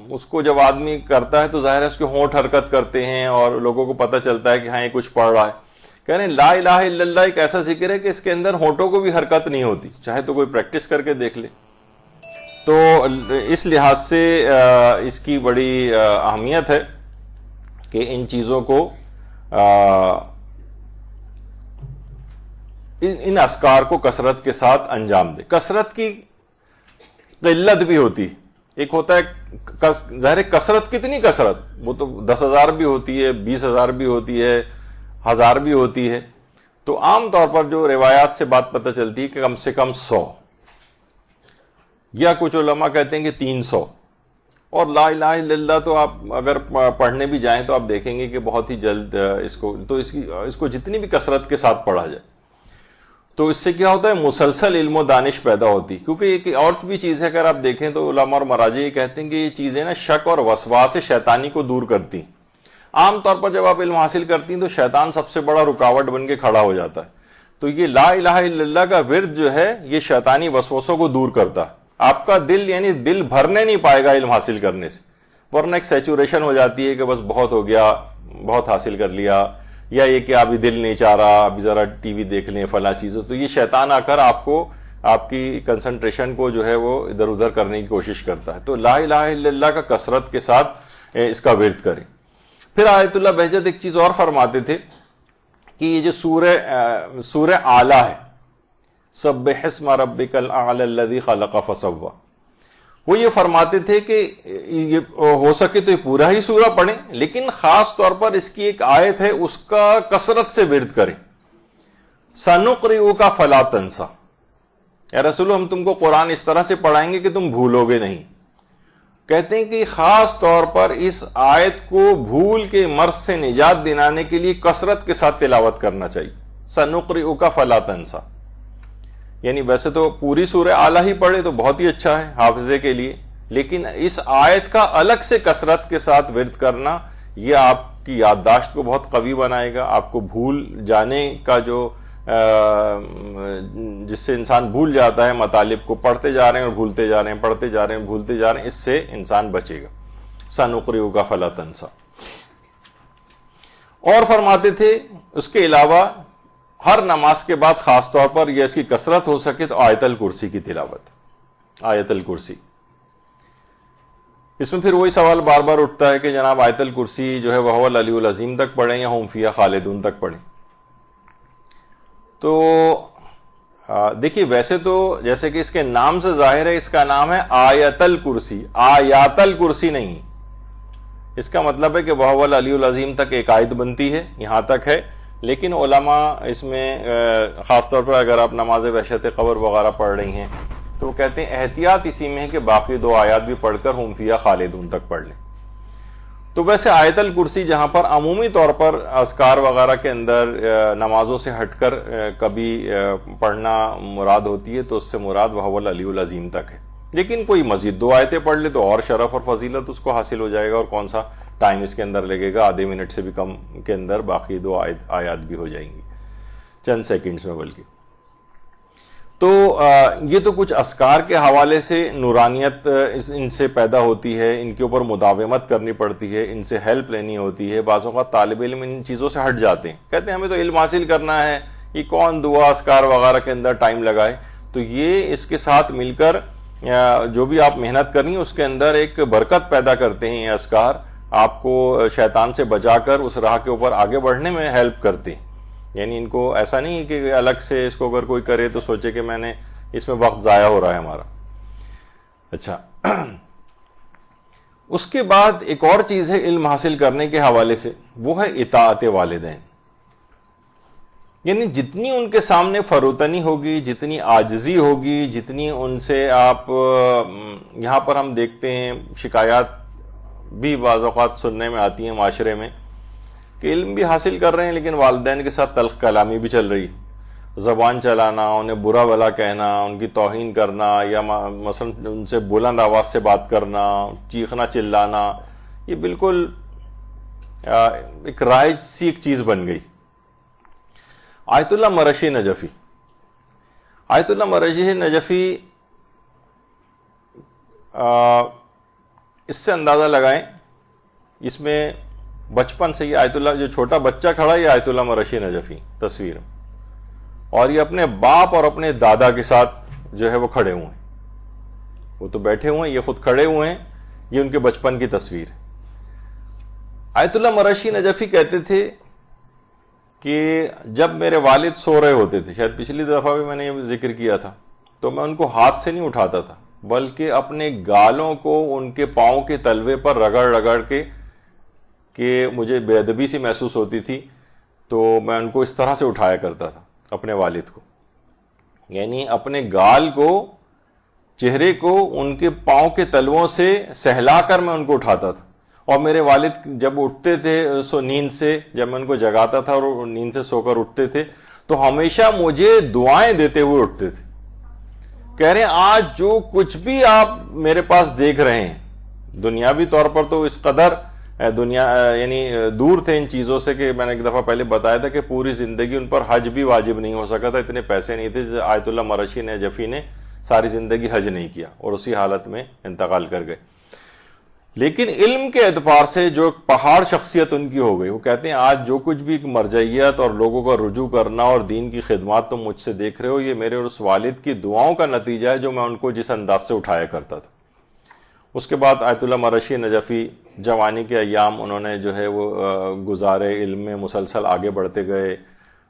اس کو جب آدمی کرتا ہے تو ظاہر ہے اس کے ہونٹ حرکت کرتے ہیں اور لوگوں کو پتہ چلتا ہے کہ ہاں یہ کچھ پڑھ رہا ہے. کہہ رہے ہیں لا الہ الا اللہ ایک ایسا ذکر ہے کہ اس کے اندر ہونٹوں کو بھی حرکت نہیں ہوتی, چاہے تو کوئی پریکٹس کر کے دیکھ لے. تو اس لحاظ سے اس کی بڑی اہمیت ہے کہ ان چیزوں کو ان اذکار کو کثرت کے ساتھ انجام دے. کثرت کی قلت بھی ہوتی ہے, ایک ہوتا ہے ظاہر کثرت, کتنی کثرت, وہ تو 10,000 بھی ہوتی ہے, 20,000 بھی ہوتی ہے, 1,000 بھی ہوتی ہے. تو عام طور پر جو روایات سے بات پتہ چلتی ہے کہ کم سے کم 100 یا کچھ علماء کہتے ہیں کہ 300. اور لا الہ الا اللہ تو آپ اگر پڑھنے بھی جائیں تو آپ دیکھیں گے کہ بہت ہی جلد اس کو جتنی بھی کثرت کے ساتھ پڑھا جائے تو اس سے کیا ہوتا ہے مسلسل علم و دانش پیدا ہوتی. کیونکہ ایک اور بھی چیز ہے, اگر آپ دیکھیں تو علماء اور مراجع یہ کہتے ہیں کہ یہ چیزیں نا شک اور وسواس شیطانی کو دور کرتی ہیں. عام طور پر جب آپ علم حاصل کرتی ہیں تو شیطان سب سے بڑا رکاوٹ بن کے کھڑا ہو جاتا ہے. تو یہ لا الہ الا اللہ کا ورد جو ہے یہ شیطانی وسوسوں کو دور کرتا ہے. آپ کا دل یعنی دل بھرنے نہیں پائے گا علم حاصل کرنے سے, ورنہ ایک سیچوریشن ہو جاتی ہے کہ بس بہت ہو گیا, بہت حاصل کر لیا, یا یہ کہ ابھی دل نہیں چاہ رہا, ابھی ذرا ٹی وی دیکھ لیں فلاں چیزوں. تو یہ شیطان آ کر آپ کی کنسنٹریشن کو جو ہے وہ ادھر ادھر کرنے کی کوشش کرتا ہے. تو لا الہ الا اللہ کا کثرت کے ساتھ اس کا ورد کریں. پھر آیت اللہ بہجت ایک چیز اور فرماتے تھے کہ یہ جو سورہ اعلی ہے, سبح اسم ربک الاعلی الذی خلق فسوی, وہ یہ فرماتے تھے کہ یہ ہو سکے تو یہ پورا ہی سورہ پڑھیں, لیکن خاص طور پر اس کی ایک آیت ہے اس کا کثرت سے ورد کریں. سنقرئک فلا تنسى, یا رسول ہم تم کو قرآن اس طرح سے پڑھائیں گے کہ تم بھولو گے نہیں. کہتے ہیں کہ خاص طور پر اس آیت کو بھول کے مرض سے نجات دلانے کے لیے کثرت کے ساتھ تلاوت کرنا چاہیے. سنقرئک فلا تنسى, یعنی ویسے تو پوری سورہ اعلیٰ ہی پڑھے تو بہت ہی اچھا ہے حافظے کے لیے, لیکن اس آیت کا الگ سے کثرت کے ساتھ ورد کرنا یہ آپ کی یادداشت کو بہت قوی بنائے گا. آپ کو بھول جانے کا جو جس سے انسان بھول جاتا ہے مطالب کو, پڑھتے جا رہے ہیں اور بھولتے جا رہے ہیں, پڑھتے جا رہے ہیں بھولتے جا رہے ہیں, اس سے انسان بچے گا. سنقرئک فلا تنسى. اور فرماتے تھے اس کے علاوہ ہر نماز کے بعد خاص طور پر یہ اس کی کثرت ہو سکے تو آیت الکرسی کی تلاوت. آیت الکرسی, اس میں پھر وہی سوال بار بار اٹھتا ہے کہ جناب آیت الکرسی جو ہے وہ العلی العظیم تک پڑھیں یا ہم فیہا خالدون تک پڑھیں. تو دیکھیے ویسے تو جیسے کہ اس کے نام سے ظاہر ہے اس کا نام ہے آیت الکرسی, آیات الکرسی نہیں. اس کا مطلب ہے کہ وہ العلی العظیم تک ایک آیت بنتی ہے, یہاں تک ہے. لیکن علماء اس میں خاص طور پر اگر آپ نماز وحشت قبر وغیرہ پڑھ رہی ہیں تو وہ کہتے ہیں احتیاط اسی میں ہے کہ باقی 2 آیات بھی پڑھ کر ہم فیہا خالدون تک پڑھ لیں. تو ویسے آیت الکرسی جہاں پر عمومی طور پر اذکار وغیرہ کے اندر نمازوں سے ہٹ کر کبھی پڑھنا مراد ہوتی ہے تو اس سے مراد وہ العلی العظیم تک ہے. لیکن کوئی مزید 2 آیتیں پڑھ لے تو اور شرف اور فضیلت اس کو حاصل ہو جائے گا, اور کون سا ٹائم اس کے اندر لگے گا, آدھے منٹ سے بھی کم کے اندر باقی 2 آیات بھی ہو جائیں گی, چند سیکنڈز میں بلکہ. تو یہ تو کچھ اذکار کے حوالے سے نورانیت ان سے پیدا ہوتی ہے, ان کے اوپر مداومت کرنی پڑتی ہے, ان سے ہیلپ لینی ہوتی ہے. بعض اوقات طالب علم ان چیزوں سے ہٹ جاتے ہیں, کہتے ہیں ہمیں تو علم حاصل کرنا ہے, یہ کون دعا اذکار وغیرہ کے اندر ٹائم لگائے. تو یہ اس کے ساتھ مل کر جو بھی آپ محنت کرنی اس کے اندر ایک برکت پیدا کرتے ہیں. یہ اذکار آپ کو شیطان سے بچا کر اس راہ کے اوپر آگے بڑھنے میں ہیلپ کرتے ہیں. یعنی ان کو ایسا نہیں کہ الگ سے اس کو اگر کوئی کرے تو سوچے کہ میں نے اس میں وقت ضائع ہو رہا ہے ہمارا. اچھا, اس کے بعد ایک اور چیز ہے علم حاصل کرنے کے حوالے سے, وہ ہے اطاعت والدین. یعنی جتنی ان کے سامنے فروتنی ہوگی, جتنی عاجزی ہوگی, جتنی ان سے آپ یہاں پر ہم دیکھتے ہیں شکایات بھی بعض اوقات سننے میں آتی ہیں معاشرے میں کہ علم بھی حاصل کر رہے ہیں لیکن والدین کے ساتھ تلخ کلامی بھی چل رہی, زبان چلانا, انہیں برا بھلا کہنا, ان کی توہین کرنا, یا مثلا ان سے بلند آواز سے بات کرنا, چیخنا چلانا, یہ بالکل ایک رائج سی ایک چیز بن گئی. آیت اللہ مرشی نجفی, آیت اللہ مرشی نجفی اس سے اندازہ لگائیں, اس میں بچپن سے یہ آیت اللہ جو چھوٹا بچہ کھڑا ہے یہ آیت اللہ مرشی نجفی تصویر, اور یہ اپنے باپ اور اپنے دادا کے ساتھ جو ہے وہ کھڑے ہوئے ہیں. وہ تو بیٹھے ہوئے ہیں, یہ خود کھڑے ہوئے ہیں, یہ ان کے بچپن کی تصویر ہے. آیت اللہ مرشی نجفی کہتے تھے کہ جب میرے والد سو رہے ہوتے تھے, شاید پچھلی دفعہ بھی میں نے یہ ذکر کیا تھا, تو میں ان کو ہاتھ سے نہیں اٹھاتا تھا بلکہ اپنے گالوں کو ان کے پاؤں کے تلوے پر رگڑ رگڑ کے, کہ مجھے بے ادبی سی محسوس ہوتی تھی تو میں ان کو اس طرح سے اٹھایا کرتا تھا اپنے والد کو. یعنی اپنے گال کو چہرے کو ان کے پاؤں کے تلووں سے سہلا کر میں ان کو اٹھاتا تھا. اور میرے والد جب اٹھتے تھے نیند سے، جب میں ان کو جگاتا تھا اور نیند سے سو کر اٹھتے تھے تو ہمیشہ مجھے دعائیں دیتے ہوئے اٹھتے تھے. کہہ رہے ہیں آج جو کچھ بھی آپ میرے پاس دیکھ رہے ہیں، دنیاوی طور پر تو اس قدر دنیا یعنی دور تھے ان چیزوں سے کہ میں نے ایک دفعہ پہلے بتایا تھا کہ پوری زندگی ان پر حج بھی واجب نہیں ہو سکا تھا، اتنے پیسے نہیں تھے. آیت اللہ مرشی نے جفی نے ساری زندگی حج نہیں کیا اور اسی حالت میں انتقال کر گئے. لیکن علم کے اعتبار سے جو پہاڑ شخصیت ان کی ہو گئی. وہ کہتے ہیں آج جو کچھ بھی مرجعیت اور لوگوں کا رجوع کرنا اور دین کی خدمات تم مجھ سے دیکھ رہے ہو، یہ میرے اور اس والد کی دعاؤں کا نتیجہ ہے جو میں ان کو جس انداز سے اٹھایا کرتا تھا. اس کے بعد آیت اللہ مرشی نجفی جوانی کے ایام انہوں نے جو ہے وہ گزارے، علم میں مسلسل آگے بڑھتے گئے،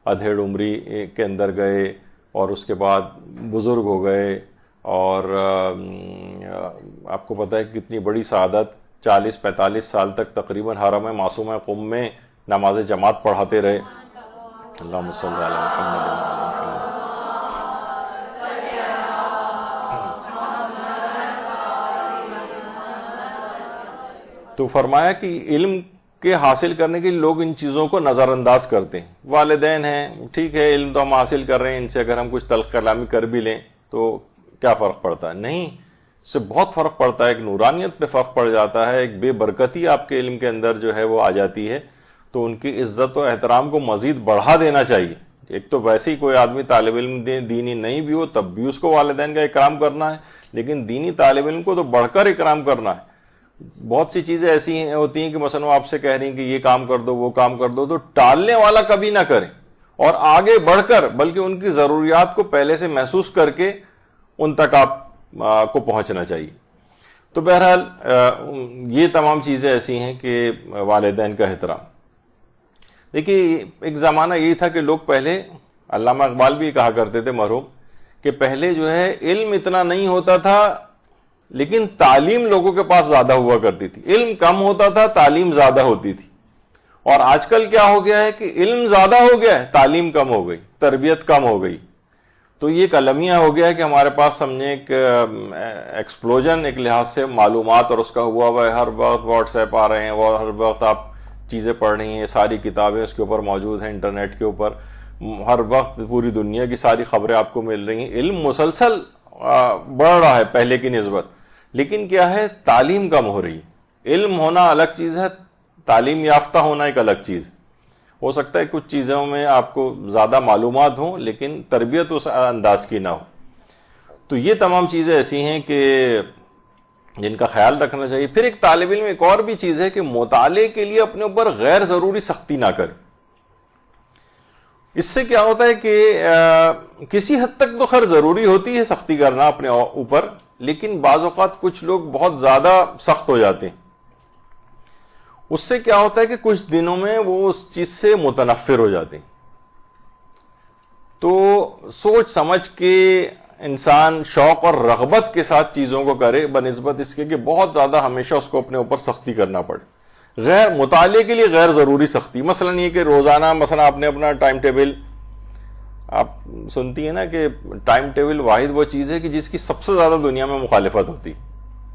ادھیڑ عمری کے اندر گئے اور اس کے بعد بزرگ ہو گئے. اور آپ کو پتہ ہے کہ کتنی بڑی سعادت، 40-45 سال تک تقریباً حرم معصومہ قم میں نماز جماعت پڑھاتے رہے. اللہم صلی علی محمد وعلی محمد. تو فرمایا کہ علم کے حاصل کرنے کے لیے لوگ ان چیزوں کو نظر انداز کرتے ہیں. والدین ہیں، ٹھیک ہے علم تو ہم حاصل کر رہے ہیں، ان سے اگر ہم کچھ تلخ کلامی کر بھی لیں تو کیا فرق پڑتا ہے؟ نہیں، اس سے بہت فرق پڑتا ہے. ایک نورانیت پہ فرق پڑ جاتا ہے، ایک بے برکتی آپ کے علم کے اندر جو ہے وہ آ جاتی ہے. تو ان کی عزت و احترام کو مزید بڑھا دینا چاہیے. ایک تو ویسے ہی کوئی آدمی طالب علم دینی نہیں بھی ہو تب بھی اس کو والدین کا اکرام کرنا ہے، لیکن دینی طالب علم کو تو بڑھ کر اکرام کرنا ہے. بہت سی چیزیں ایسی ہوتی ہیں کہ مثلا وہ آپ سے کہہ رہی ہیں کہ یہ کام کر دو وہ کام کر دو، تو ٹالنے والا کبھی نہ کرے اور آگے بڑھ کر بلکہ ان کی ضروریات کو پہلے سے محسوس کر کے ان تک آپ کو پہنچنا چاہیے. تو بہرحال یہ تمام چیزیں ایسی ہیں کہ والدین کا احترام. دیکھیے ایک زمانہ یہی تھا کہ لوگ پہلے، علامہ اقبال بھی کہا کرتے تھے مرحوم، کہ پہلے جو ہے علم اتنا نہیں ہوتا تھا لیکن تعلیم لوگوں کے پاس زیادہ ہوا کرتی تھی. علم کم ہوتا تھا، تعلیم زیادہ ہوتی تھی. اور آج کل کیا ہو گیا ہے کہ علم زیادہ ہو گیا ہے، تعلیم کم ہو گئی، تربیت کم ہو گئی. تو یہ ایک المیہ ہو گیا ہے کہ ہمارے پاس سمجھیں ایک ایکسپلوژن ایک لحاظ سے معلومات اور اس کا ہوا ہے. ہر وقت واٹس ایپ آ رہے ہیں، وہ ہر وقت آپ چیزیں پڑھ رہی ہیں، ساری کتابیں اس کے اوپر موجود ہیں، انٹرنیٹ کے اوپر ہر وقت پوری دنیا کی ساری خبریں آپ کو مل رہی ہیں. علم مسلسل بڑھ رہا ہے پہلے کی نسبت، لیکن کیا ہے تعلیم کم ہو رہی ہے. علم ہونا الگ چیز ہے، تعلیم یافتہ ہونا ایک الگ چیز. ہو سکتا ہے کچھ چیزوں میں آپ کو زیادہ معلومات ہوں لیکن تربیت اس انداز کی نہ ہو. تو یہ تمام چیزیں ایسی ہیں کہ جن کا خیال رکھنا چاہیے. پھر ایک طالب علم ایک اور بھی چیز ہے کہ مطالعے کے لیے اپنے اوپر غیر ضروری سختی نہ کرے. اس سے کیا ہوتا ہے کہ کسی حد تک تو خیر ضروری ہوتی ہے سختی کرنا اپنے اوپر، لیکن بعض اوقات کچھ لوگ بہت زیادہ سخت ہو جاتے ہیں. اس سے کیا ہوتا ہے کہ کچھ دنوں میں وہ اس چیز سے متنفر ہو جاتے ہیں. تو سوچ سمجھ کے انسان شوق اور رغبت کے ساتھ چیزوں کو کرے بنسبت اس کے کہ بہت زیادہ ہمیشہ اس کو اپنے اوپر سختی کرنا پڑے. غیر مطالعے کے لیے غیر ضروری سختی، مثلا یہ کہ روزانہ مثلا آپ نے اپنا ٹائم ٹیبل، آپ سنتی ہیں نا کہ ٹائم ٹیبل واحد وہ چیز ہے کہ جس کی سب سے زیادہ دنیا میں مخالفت ہوتی.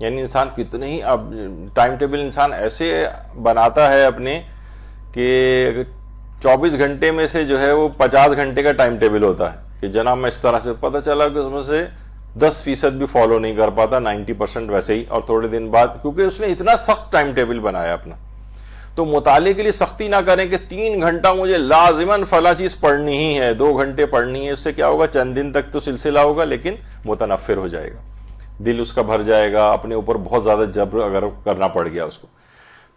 یعنی انسان کتنے ہی اب ٹائم ٹیبل انسان ایسے بناتا ہے اپنے کہ 24 گھنٹے میں سے جو ہے وہ 50 گھنٹے کا ٹائم ٹیبل ہوتا ہے کہ جناب میں اس طرح سے، پتہ چلا کہ اس میں سے 10% بھی فالو نہیں کر پاتا، 90% ویسے ہی. اور تھوڑے دن بعد کیونکہ اس نے اتنا سخت ٹائم ٹیبل بنایا اپنا. تو مطالعے کے لیے سختی نہ کریں کہ 3 گھنٹہ مجھے لازماً فلاں چیز پڑھنی ہی ہے، 2 گھنٹے پڑھنی ہے. اس سے کیا ہوگا، چند دن تک تو سلسلہ ہوگا لیکن متنفر ہو جائے گا، دل اس کا بھر جائے گا، اپنے اوپر بہت زیادہ جبر اگر کرنا پڑ گیا اس کو.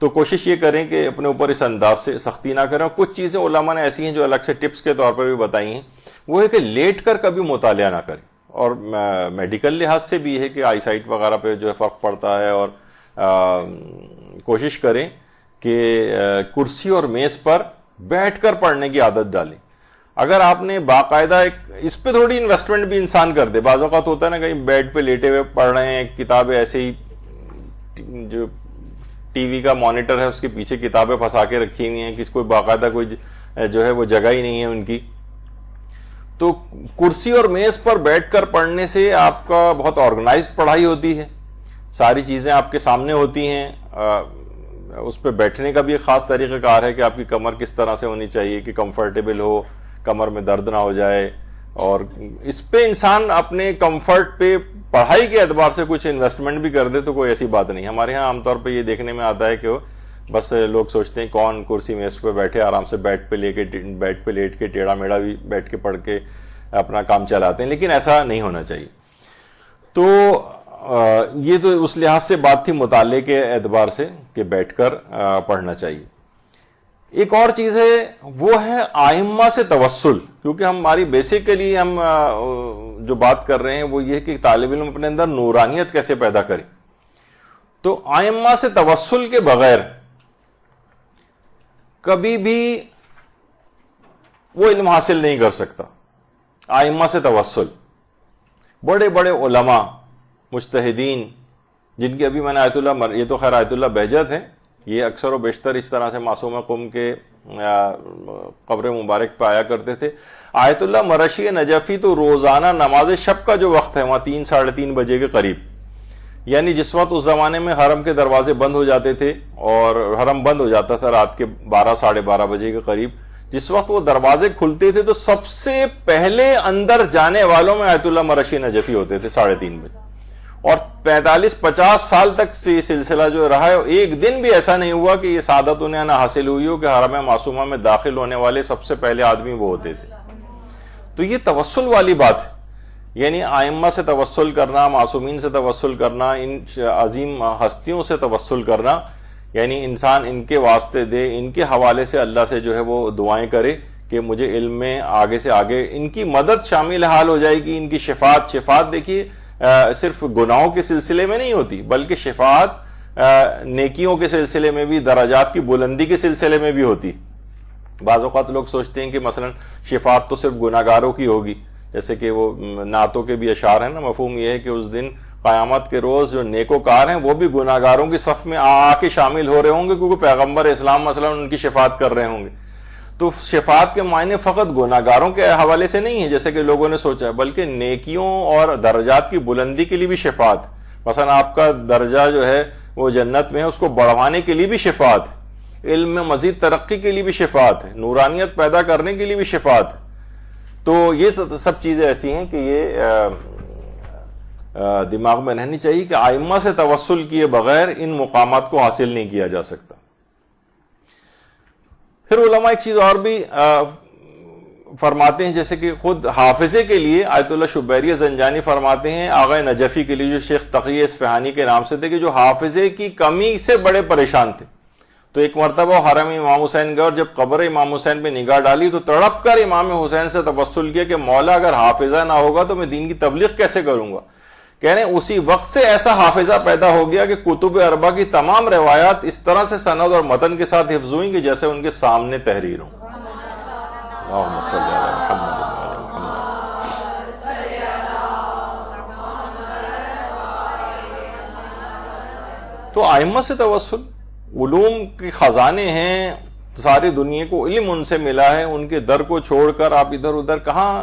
تو کوشش یہ کریں کہ اپنے اوپر اس انداز سے سختی نہ کریں. کچھ چیزیں علماء نے ایسی ہیں جو الگ سے ٹپس کے طور پر بھی بتائی ہیں، وہ ہے کہ لیٹ کر کبھی مطالعہ نہ کریں. اور میڈیکل لحاظ سے بھی ہے کہ آئی سائٹ وغیرہ پہ جو ہے فرق پڑتا ہے. اور کوشش کریں کہ کرسی اور میز پر بیٹھ کر پڑھنے کی عادت ڈالیں. اگر آپ نے باقاعدہ ایک اس پہ تھوڑی انویسٹمنٹ بھی انسان کر دے. بعض اوقات ہوتا ہے نا کہیں بیڈ پہ لیٹے ہوئے پڑھ رہے ہیں کتابیں، ایسے ہی جو ٹی وی کا مانیٹر ہے اس کے پیچھے کتابیں پھنسا کے رکھی ہوئی ہیں، کسی کوئی باقاعدہ کوئی جو ہے وہ جگہ ہی نہیں ہے ان کی. تو کرسی اور میز پر بیٹھ کر پڑھنے سے آپ کا بہت آرگنائزڈ پڑھائی ہوتی ہے، ساری چیزیں آپ کے سامنے ہوتی ہیں. اس پہ بیٹھنے کا بھی ایک خاص طریقہ کار ہے کہ آپ کی کمر کس طرح سے ہونی چاہیے کہ کمفرٹیبل ہو، کمر میں درد نہ ہو جائے. اور اس پہ انسان اپنے کمفرٹ پہ پڑھائی کے اعتبار سے کچھ انویسٹمنٹ بھی کر دے تو کوئی ایسی بات نہیں. ہمارے ہاں عام طور پہ یہ دیکھنے میں آتا ہے کہ بس لوگ سوچتے ہیں کون کرسی میز پہ بیٹھے آرام سے بیڈ پہ لیٹ کے ٹیڑھا میڑھا بھی بیٹھ کے پڑھ کے اپنا کام چلاتے ہیں، لیکن ایسا نہیں ہونا چاہیے. تو یہ تو اس لحاظ سے بات تھی مطالعے کے اعتبار سے کہ بیٹھ کر پڑھنا چاہیے. ایک اور چیز ہے وہ ہے ائمہ سے توسل، کیونکہ ہماری بیسیکلی ہم جو بات کر رہے ہیں وہ یہ کہ طالب علم اپنے اندر نورانیت کیسے پیدا کرے. تو ائمہ سے توسل کے بغیر کبھی بھی وہ علم حاصل نہیں کر سکتا. ائمہ سے توسل، بڑے بڑے علماء مجتہدین جن کی ابھی میں نے یہ تو خیر آیت اللہ بہجت ہیں، یہ اکثر و بیشتر اس طرح سے معصوم قم کے قبر مبارک پہ آیا کرتے تھے. آیت اللہ مرشی نجفی تو روزانہ نماز شب کا جو وقت ہے وہاں 3 ساڑھے 3 بجے کے قریب، یعنی جس وقت اس زمانے میں حرم کے دروازے بند ہو جاتے تھے اور حرم بند ہو جاتا تھا رات کے 12 ساڑھے 12 بجے کے قریب، جس وقت وہ دروازے کھلتے تھے تو سب سے پہلے اندر جانے والوں میں آیت اللہ مرشی نجفی ہوتے تھے 3:30 بجے. اور 45-50 سال تک سے یہ سلسلہ جو رہا ہے، ایک دن بھی ایسا نہیں ہوا کہ یہ سعادت انہیں نہ حاصل ہوئی ہو کہ حرم معصومہ میں داخل ہونے والے سب سے پہلے آدمی وہ ہوتے تھے. تو یہ توسل والی بات ہے، یعنی ائمہ سے توسل کرنا، معصومین سے توسل کرنا، ان عظیم ہستیوں سے توسل کرنا، یعنی انسان ان کے واسطے دے، ان کے حوالے سے اللہ سے جو ہے وہ دعائیں کرے کہ مجھے علم میں آگے سے آگے ان کی مدد شامل حال ہو جائے گی. ان کی شفاعت دیکھیے صرف گناہوں کے سلسلے میں نہیں ہوتی، بلکہ شفاعت نیکیوں کے سلسلے میں بھی، درجات کی بلندی کے سلسلے میں بھی ہوتی. بعض اوقات لوگ سوچتے ہیں کہ مثلا شفاعت تو صرف گناہگاروں کی ہوگی، جیسے کہ وہ نعتوں کے بھی اشعار ہیں نا، مفہوم یہ ہے کہ اس دن قیامت کے روز جو نیکوکار ہیں وہ بھی گناہگاروں کی صف میں آ کے شامل ہو رہے ہوں گے، کیونکہ پیغمبر اسلام مثلا ان کی شفاعت کر رہے ہوں گے. تو شفاعت کے معنی فقط گناہگاروں کے حوالے سے نہیں ہے جیسے کہ لوگوں نے سوچا ہے، بلکہ نیکیوں اور درجات کی بلندی کے لیے بھی شفاعت. مثلا آپ کا درجہ جو ہے وہ جنت میں ہے، اس کو بڑھوانے کے لیے بھی شفاعت، علم میں مزید ترقی کے لیے بھی شفاعت ہے، نورانیت پیدا کرنے کے لیے بھی شفاعت. تو یہ سب چیزیں ایسی ہیں کہ یہ دماغ میں رہنی چاہیے کہ ائمہ سے توسل کیے بغیر ان مقامات کو حاصل نہیں کیا جا سکتا. پھر علماء ایک چیز اور بھی فرماتے ہیں، جیسے کہ خود حافظے کے لیے آیت اللہ شبیری زنجانی فرماتے ہیں آغا نجفی کے لیے جو شیخ تقی اصفہانی کے نام سے تھے، کہ جو حافظے کی کمی سے بڑے پریشان تھے. تو ایک مرتبہ حرم امام حسین گئے اور جب قبر امام حسین پہ نگاہ ڈالی تو تڑپ کر امام حسین سے توسل کیا کہ مولا اگر حافظہ نہ ہوگا تو میں دین کی تبلیغ کیسے کروں گا. کہہ رہے ہیں اسی وقت سے ایسا حافظہ پیدا ہو گیا کہ کتب اربع کی تمام روایات اس طرح سے سند اور متن کے ساتھ حفظ ہوئیں کہ جیسے ان کے سامنے تحریر ہوں. اللہم صلی علی محمد وعلی محمد. تو ائمہ سے توسل، علوم کے خزانے ہیں، ساری دنیا کو علم ان سے ملا ہے، ان کے در کو چھوڑ کر آپ ادھر ادھر کہاں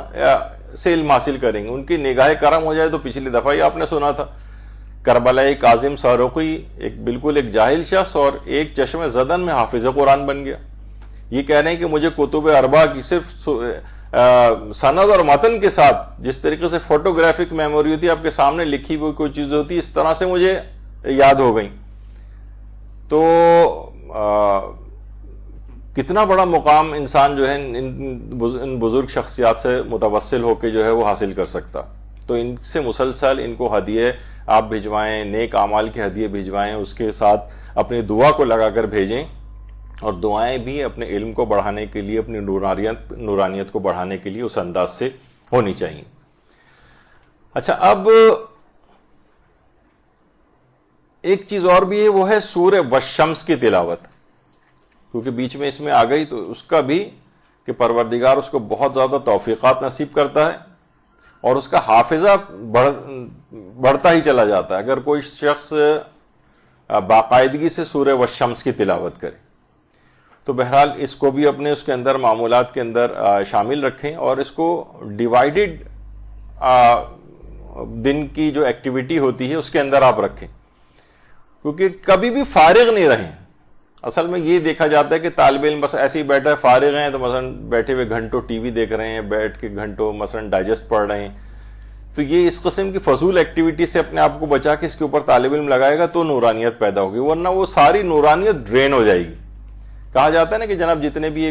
سے علم حاصل کریں گے. ان کی نگاہ کرم ہو جائے تو پچھلی دفعہ ہی آپ نے سنا تھا کربلائی کاظم ساروقی بالکل ایک جاہل شخص اور ایک چشم زدن میں حافظ قرآن بن گیا. یہ کہہ رہے ہیں کہ مجھے کتب اربع کی صرف سند اور متن کے ساتھ، جس طریقے سے فوٹوگرافک میموری ہوتی ہے، آپ کے سامنے لکھی ہوئی کوئی چیز ہوتی ہے، اس طرح سے مجھے یاد ہو گئی. تو کتنا بڑا مقام انسان جو ہے ان بزرگ شخصیات سے متوسل ہو کے جو ہے وہ حاصل کر سکتا. تو ان سے مسلسل ان کو ہدیے آپ بھجوائیں، نیک اعمال کے ہدیے بھجوائیں، اس کے ساتھ اپنی دعا کو لگا کر بھیجیں، اور دعائیں بھی اپنے علم کو بڑھانے کے لیے، اپنی نورانیت کو بڑھانے کے لیے اس انداز سے ہونی چاہیے. اچھا، اب ایک چیز اور بھی ہے، وہ ہے سورہ والشمس کی تلاوت، کیونکہ بیچ میں اس میں آ گئی تو اس کا بھی کہ پروردگار اس کو بہت زیادہ توفیقات نصیب کرتا ہے اور اس کا حافظہ بڑھتا ہی چلا جاتا ہے اگر کوئی شخص باقاعدگی سے سورہ والشمس کی تلاوت کرے. تو بہرحال اس کو بھی اپنے اس کے اندر معمولات کے اندر شامل رکھیں، اور اس کو ڈیوائیڈڈ دن کی جو ایکٹیویٹی ہوتی ہے اس کے اندر آپ رکھیں، کیونکہ کبھی بھی فارغ نہیں رہیں۔ اصل میں یہ دیکھا جاتا ہے کہ طالب علم بس ایسے ہی بیٹھا ہے، فارغ ہیں تو مثلا بیٹھے ہوئے گھنٹوں ٹی وی دیکھ رہے ہیں، بیٹھ کے گھنٹوں مثلا ڈائجسٹ پڑھ رہے ہیں، تو یہ اس قسم کی فضول ایکٹیویٹی سے اپنے آپ کو بچا کے اس کے اوپر طالب علم لگائے گا تو نورانیت پیدا ہوگی، ورنہ وہ ساری نورانیت ڈرین ہو جائے گی۔ کہا جاتا ہے نا کہ جناب جتنے بھی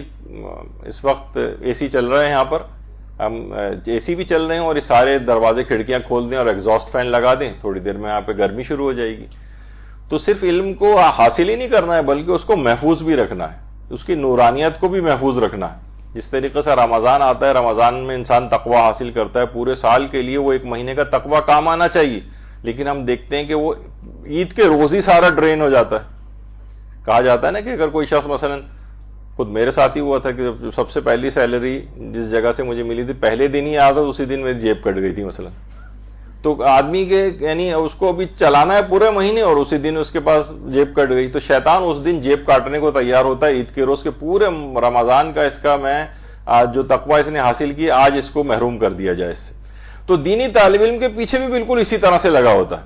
اس وقت اے سی چل رہے ہیں، یہاں پر ہم اے سی بھی چل رہے ہیں، اور یہ سارے دروازے کھڑکیاں کھول دیں اور ایگزاسٹ فین لگا دیں، تھوڑی دیر میں یہاں پہ گرمی شروع ہو جائے گی۔ تو صرف علم کو حاصل ہی نہیں کرنا ہے بلکہ اس کو محفوظ بھی رکھنا ہے، اس کی نورانیت کو بھی محفوظ رکھنا ہے۔ جس طریقے سے رمضان آتا ہے، رمضان میں انسان تقوی حاصل کرتا ہے، پورے سال کے لیے وہ ایک مہینے کا تقوی کام آنا چاہیے، لیکن ہم دیکھتے ہیں کہ وہ عید کے روز ہی سارا ڈرین ہو جاتا ہے۔ کہا جاتا ہے نا کہ اگر کوئی شخص مثلا، خود میرے ساتھ ہی ہوا تھا کہ سب سے پہلی سیلری جس جگہ سے مجھے ملی تھی، پہلے دن ہی آیا تھا، اسی دن میری جیب کٹ گئی تھی مثلا۔ تو آدمی کے یعنی اس کو ابھی چلانا ہے پورے مہینے اور اسی دن اس کے پاس جیب کٹ گئی، تو شیطان اس دن جیب کاٹنے کو تیار ہوتا ہے عید کے روز، کے پورے رمضان کا اس کا میں جو تقوی اس نے حاصل کی آج اس کو محروم کر دیا جائے اس سے۔ تو دینی طالب علم کے پیچھے بھی بالکل اسی طرح سے لگا ہوتا ہے،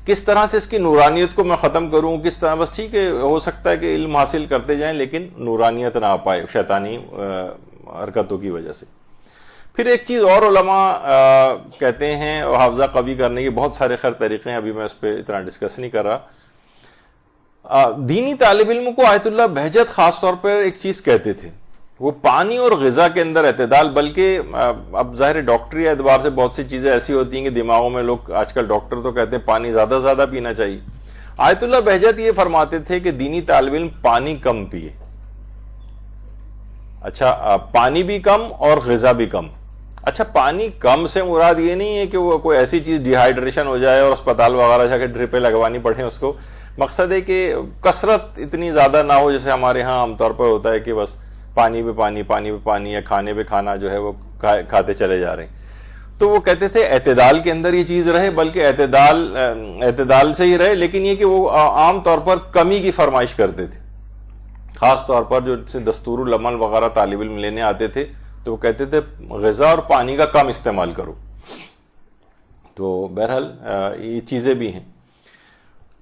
کس طرح سے اس کی نورانیت کو میں ختم کروں، کس طرح، بس ٹھیک ہے ہو سکتا ہے کہ علم حاصل کرتے جائیں لیکن نورانیت نہ آ پائے شیطانی حرکتوں کی وجہ سے۔ پھر ایک چیز اور علماء کہتے ہیں، حافظہ قوی کرنے کے بہت سارے خیر طریقے ہیں، ابھی میں اس پہ اتنا ڈسکس نہیں کر رہا۔ دینی طالب علم کو آیت اللہ بہجت خاص طور پر ایک چیز کہتے تھے، وہ پانی اور غذا کے اندر اعتدال، بلکہ اب ظاہر ڈاکٹری اعتبار سے بہت سی چیزیں ایسی ہوتی ہیں کہ دماغوں میں لوگ آج کل ڈاکٹر تو کہتے ہیں پانی زیادہ زیادہ پینا چاہیے۔ آیت اللہ بہجت یہ فرماتے تھے کہ دینی طالب علم پانی کم پیے۔ اچھا، پانی بھی کم اور غذا بھی کم۔ اچھا، پانی کم سے مراد یہ نہیں ہے کہ وہ کوئی ایسی چیز ڈی ہائیڈریشن ہو جائے اور اسپتال وغیرہ جا کے ڈرپیں لگوانی پڑیں اس کو، مقصد ہے کہ کثرت اتنی زیادہ نہ ہو جیسے ہمارے ہاں عام طور پر ہوتا ہے کہ بس پانی پہ پانی، پانی پہ پانی، یا کھانے پہ کھانا جو ہے وہ کھاتے چلے جا رہے ہیں۔ تو وہ کہتے تھے اعتدال کے اندر یہ چیز رہے، بلکہ اعتدال سے ہی رہے، لیکن یہ کہ وہ عام طور پر کمی کی فرمائش کرتے تھے، خاص طور پر جو دستور العمل وغیرہ طالب علم لینے آتے تھے تو وہ کہتے تھے غذا اور پانی کا کم استعمال کرو۔ تو بہرحال یہ چیزیں بھی ہیں۔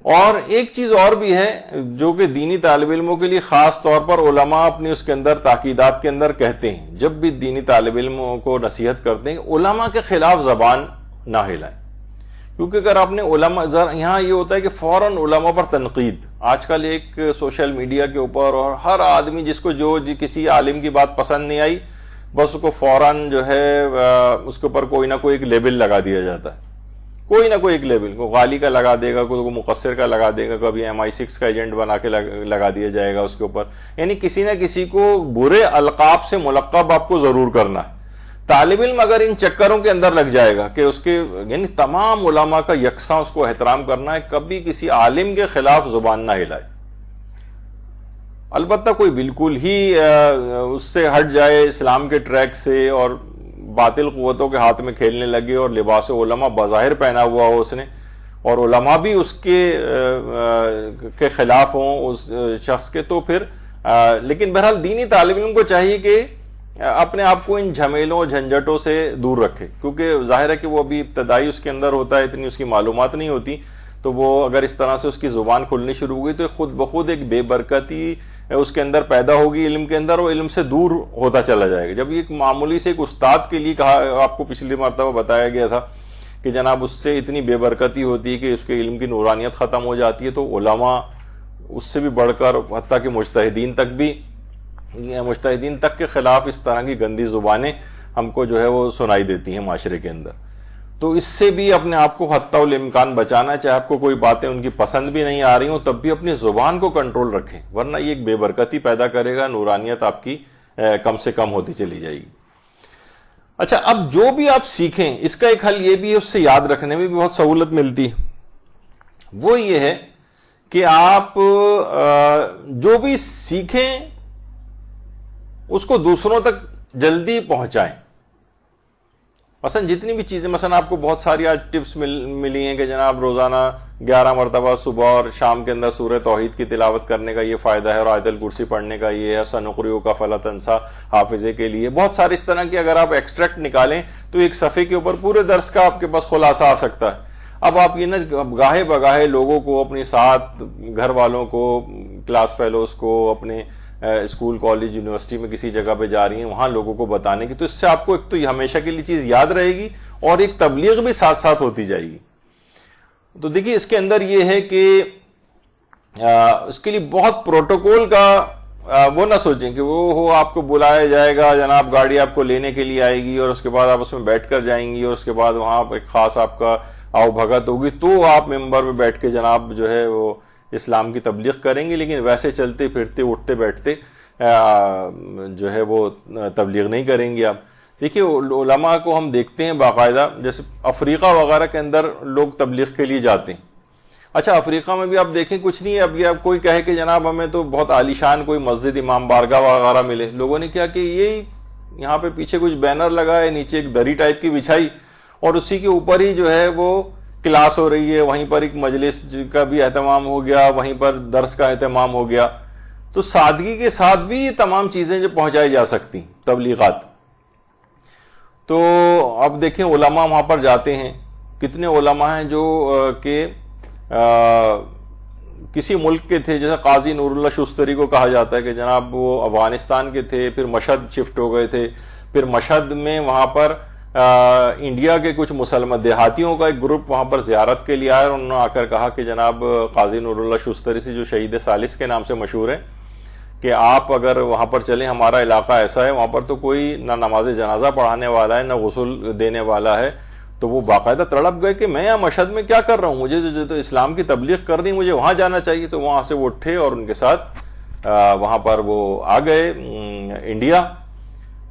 اور ایک چیز اور بھی ہے جو کہ دینی طالب علموں کے لیے خاص طور پر علماء اپنی اس کے اندر تاکیدات کے اندر کہتے ہیں، جب بھی دینی طالب علموں کو نصیحت کرتے ہیں، علماء کے خلاف زبان نہ ہلائیں، کیونکہ اگر آپ نے علماء، یہاں یہ ہوتا ہے کہ فوراً علماء پر تنقید، آج کل ایک سوشل میڈیا کے اوپر، اور ہر آدمی جس کو جو کسی عالم کی بات پسند نہیں آئی بس اس کو فوراً جو ہے اس کے اوپر کوئی نہ کوئی ایک لیبل لگا دیا جاتا ہے، کوئی نہ کوئی ایک لیبل، کوئی غالی کا لگا دے گا، کوئی مقصر کا لگا دے گا، کبھی MI6 کا ایجنٹ بنا کے لگا دیا جائے گا اس کے اوپر، یعنی کسی نہ کسی کو برے القاب سے ملقب آپ کو ضرور کرنا ہے۔ طالب علم اگر ان چکروں کے اندر لگ جائے گا کہ اس کے یعنی تمام علماء کا یکساں اس کو احترام کرنا ہے، کبھی کسی عالم کے خلاف زبان نہ ہلائے، البتہ کوئی بالکل ہی اس سے ہٹ جائے اسلام کے ٹریک سے اور باطل قوتوں کے ہاتھ میں کھیلنے لگے اور لباس علماء بظاہر پہنا ہوا ہو اس نے، اور علماء بھی اس کے خلاف ہوں اس شخص کے، تو پھر لیکن بہرحال دینی طالب علم کو چاہیے کہ اپنے آپ کو ان جھمیلوں جھنجھٹوں سے دور رکھے، کیونکہ ظاہر ہے کہ وہ ابھی ابتدائی اس کے اندر ہوتا ہے، اتنی اس کی معلومات نہیں ہوتی، تو وہ اگر اس طرح سے اس کی زبان کھلنی شروع ہو گئی تو خود بخود ایک بے برکتی اس کے اندر پیدا ہوگی علم کے اندر، اور علم سے دور ہوتا چلا جائے گا۔ جب یہ معمولی سے ایک استاد کے لیے کہا، آپ کو پچھلی مرتبہ بتایا گیا تھا کہ جناب اس سے اتنی بے برکتی ہوتی ہے کہ اس کے علم کی نورانیت ختم ہو جاتی ہے، تو علماء اس سے بھی بڑھ کر حتیٰ کہ مجتہدین تک کے خلاف اس طرح کی گندی زبانیں ہم کو جو ہے وہ سنائی دیتی ہیں معاشرے کے اندر۔ تو اس سے بھی اپنے آپ کو حتی الامکان بچانا، چاہے آپ کو کوئی باتیں ان کی پسند بھی نہیں آ رہی ہوں تب بھی اپنی زبان کو کنٹرول رکھیں، ورنہ یہ ایک بے برکتی پیدا کرے گا، نورانیت آپ کی کم سے کم ہوتی چلی جائے گی۔ اچھا، اب جو بھی آپ سیکھیں اس کا ایک حل یہ بھی ہے، اس سے یاد رکھنے میں بھی بہت سہولت ملتی ہے، وہ یہ ہے کہ آپ جو بھی سیکھیں اس کو دوسروں تک جلدی پہنچائیں۔ مثلا جتنی بھی چیزیں، مثلا آپ کو بہت ساری آج ٹپس ملی ہیں کہ جناب روزانہ 11 مرتبہ صبح اور شام کے اندر سورہ توحید کی تلاوت کرنے کا یہ فائدہ ہے، اور آیت الکرسی پڑھنے کا یہ ہے، سنقرئک فلا تنسیٰ حافظے کے لیے بہت سارے اس طرح کی اگر آپ ایکسٹریکٹ نکالیں تو ایک صفحے کے اوپر پورے درس کا آپ کے پاس خلاصہ آ سکتا ہے۔ اب آپ یہ نا گاہے بگاہے لوگوں کو، اپنے ساتھ گھر والوں کو، کلاس فیلوز کو، اپنے اسکول کالج یونیورسٹی میں کسی جگہ پہ جا رہی ہیں وہاں لوگوں کو بتانے کی، تو اس سے آپ کو ایک تو ہمیشہ کے لیے چیز یاد رہے گی اور ایک تبلیغ بھی ساتھ ساتھ ہوتی جائے گی۔ تو دیکھیے اس کے اندر یہ ہے کہ اس کے لیے بہت پروٹوکول کا وہ نہ سوچیں کہ وہ ہو آپ کو بلایا جائے گا، جناب گاڑی آپ کو لینے کے لیے آئے گی اور اس کے بعد آپ اس میں بیٹھ کر جائیں گی اور اس کے بعد وہاں ایک خاص آپ کا آؤ بھگت ہوگی تو آپ ممبر پہ بیٹھ کے جناب جو ہے وہ اسلام کی تبلیغ کریں گے، لیکن ویسے چلتے پھرتے اٹھتے بیٹھتے جو ہے وہ تبلیغ نہیں کریں گے آپ۔ دیکھیے علماء کو ہم دیکھتے ہیں باقاعدہ، جیسے افریقہ وغیرہ کے اندر لوگ تبلیغ کے لیے جاتے ہیں۔ اچھا افریقہ میں بھی آپ دیکھیں کچھ نہیں ہے، اب یہ آپ کوئی کہے کہ جناب ہمیں تو بہت عالیشان کوئی مسجد امام بارگاہ وغیرہ ملے، لوگوں نے کیا کہ یہی یہاں پہ پیچھے کچھ بینر لگائے، نیچے ایک دری ٹائپ کی بچھائی اور اسی کے اوپر ہی جو ہے وہ کلاس ہو رہی ہے، وہیں پر ایک مجلس کا بھی اہتمام ہو گیا، وہیں پر درس کا اہتمام ہو گیا۔ تو سادگی کے ساتھ بھی یہ تمام چیزیں جو پہنچائی جا سکتی تبلیغات۔ تو اب دیکھیں علماء وہاں پر جاتے ہیں، کتنے علماء ہیں جو کہ کسی ملک کے تھے، جیسے قاضی نور اللہ شستری کو کہا جاتا ہے کہ جناب وہ افغانستان کے تھے، پھر مشہد شفٹ ہو گئے تھے، پھر مشہد میں وہاں پر انڈیا کے کچھ مسلمان دیہاتیوں کا ایک گروپ وہاں پر زیارت کے لیے آیا اور انہوں نے آ کر کہا کہ جناب قاضی نور اللہ شستری سے جو شہید ثالث کے نام سے مشہور ہے کہ آپ اگر وہاں پر چلیں، ہمارا علاقہ ایسا ہے وہاں پر تو کوئی نہ نماز جنازہ پڑھانے والا ہے نہ غسل دینے والا ہے۔ تو وہ باقاعدہ تڑپ گئے کہ میں یہاں مشہد میں کیا کر رہا ہوں، مجھے جو تو اسلام کی تبلیغ کرنی، مجھے وہاں جانا چاہیے۔ تو وہاں سے وہ اٹھے اور ان کے ساتھ وہاں پر وہ آ گئے انڈیا،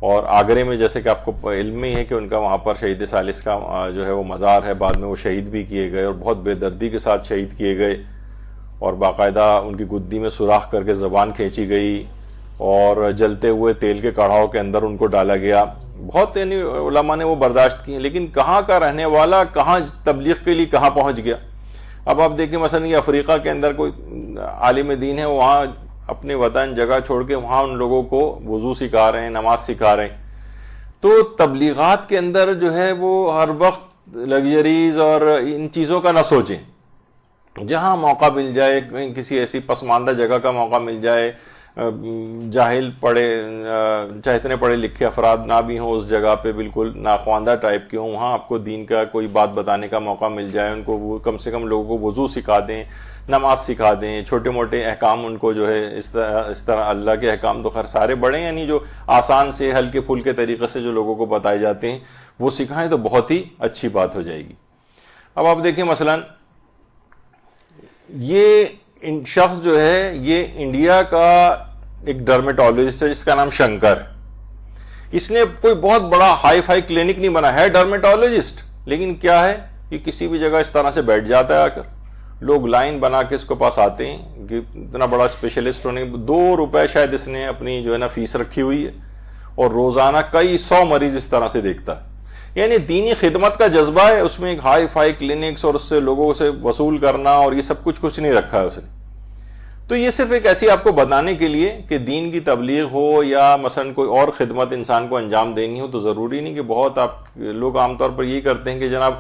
اور آگرے میں جیسے کہ آپ کو علم میں ہی ہے کہ ان کا وہاں پر شہید ثالث کا جو ہے وہ مزار ہے، بعد میں وہ شہید بھی کیے گئے اور بہت بے دردی کے ساتھ شہید کیے گئے، اور باقاعدہ ان کی گدی میں سوراخ کر کے زبان کھینچی گئی اور جلتے ہوئے تیل کے کڑھاؤ کے اندر ان کو ڈالا گیا۔ بہت یعنی علماء نے وہ برداشت کی، لیکن کہاں کا رہنے والا کہاں تبلیغ کے لیے کہاں پہنچ گیا۔ اب آپ دیکھیں مثلا یہ افریقہ کے اندر کوئی عالم دین ہے، وہاں اپنے وطن جگہ چھوڑ کے وہاں ان لوگوں کو وضو سکھا رہے ہیں، نماز سکھا رہے ہیں۔ تو تبلیغات کے اندر جو ہے وہ ہر وقت لگژریز اور ان چیزوں کا نہ سوچیں، جہاں موقع مل جائے، کسی ایسی پسماندہ جگہ کا موقع مل جائے، جاہل پڑھے چاہے اتنے پڑھے لکھے افراد نہ بھی ہوں اس جگہ پہ، بالکل ناخواندہ ٹائپ کے ہوں، وہاں آپ کو دین کا کوئی بات بتانے کا موقع مل جائے، ان کو کم سے کم لوگوں کو وضو سکھا دیں، نماز سکھا دیں، چھوٹے موٹے احکام ان کو جو ہے اس طرح اللہ کے احکام تو خیر سارے بڑے، یعنی جو آسان سے ہلکے پھلکے طریقے سے جو لوگوں کو بتائے جاتے ہیں وہ سکھائیں تو بہت ہی اچھی بات ہو جائے گی۔ اب آپ دیکھیں مثلا یہ شخص جو ہے یہ انڈیا کا ایک ڈرمیٹالوجسٹ ہے جس کا نام شنکر ہے۔ اس نے کوئی بہت بڑا ہائی فائی کلینک نہیں بنا ہے، ڈرمیٹالوجسٹ، لیکن کیا ہے کہ کسی بھی جگہ اس طرح سے بیٹھ جاتا ہے، آ کر لوگ لائن بنا کے اس کے پاس آتے ہیں کہ اتنا بڑا اسپیشلسٹ ہونے، 2 روپے شاید اس نے اپنی جو ہے نا فیس رکھی ہوئی ہے، اور روزانہ کئی 100 مریض اس طرح سے دیکھتا ہے۔ یعنی دینی خدمت کا جذبہ ہے اس میں، ایک ہائی فائی کلینکس اور اس سے لوگوں سے وصول کرنا اور یہ سب کچھ نہیں رکھا ہے اس نے۔ تو یہ صرف ایک ایسی آپ کو بتانے کے لیے کہ دین کی تبلیغ ہو یا مثلا کوئی اور خدمت انسان کو انجام دینی ہو تو ضروری نہیں کہ بہت آپ لوگ عام طور پر یہی کرتے ہیں کہ جناب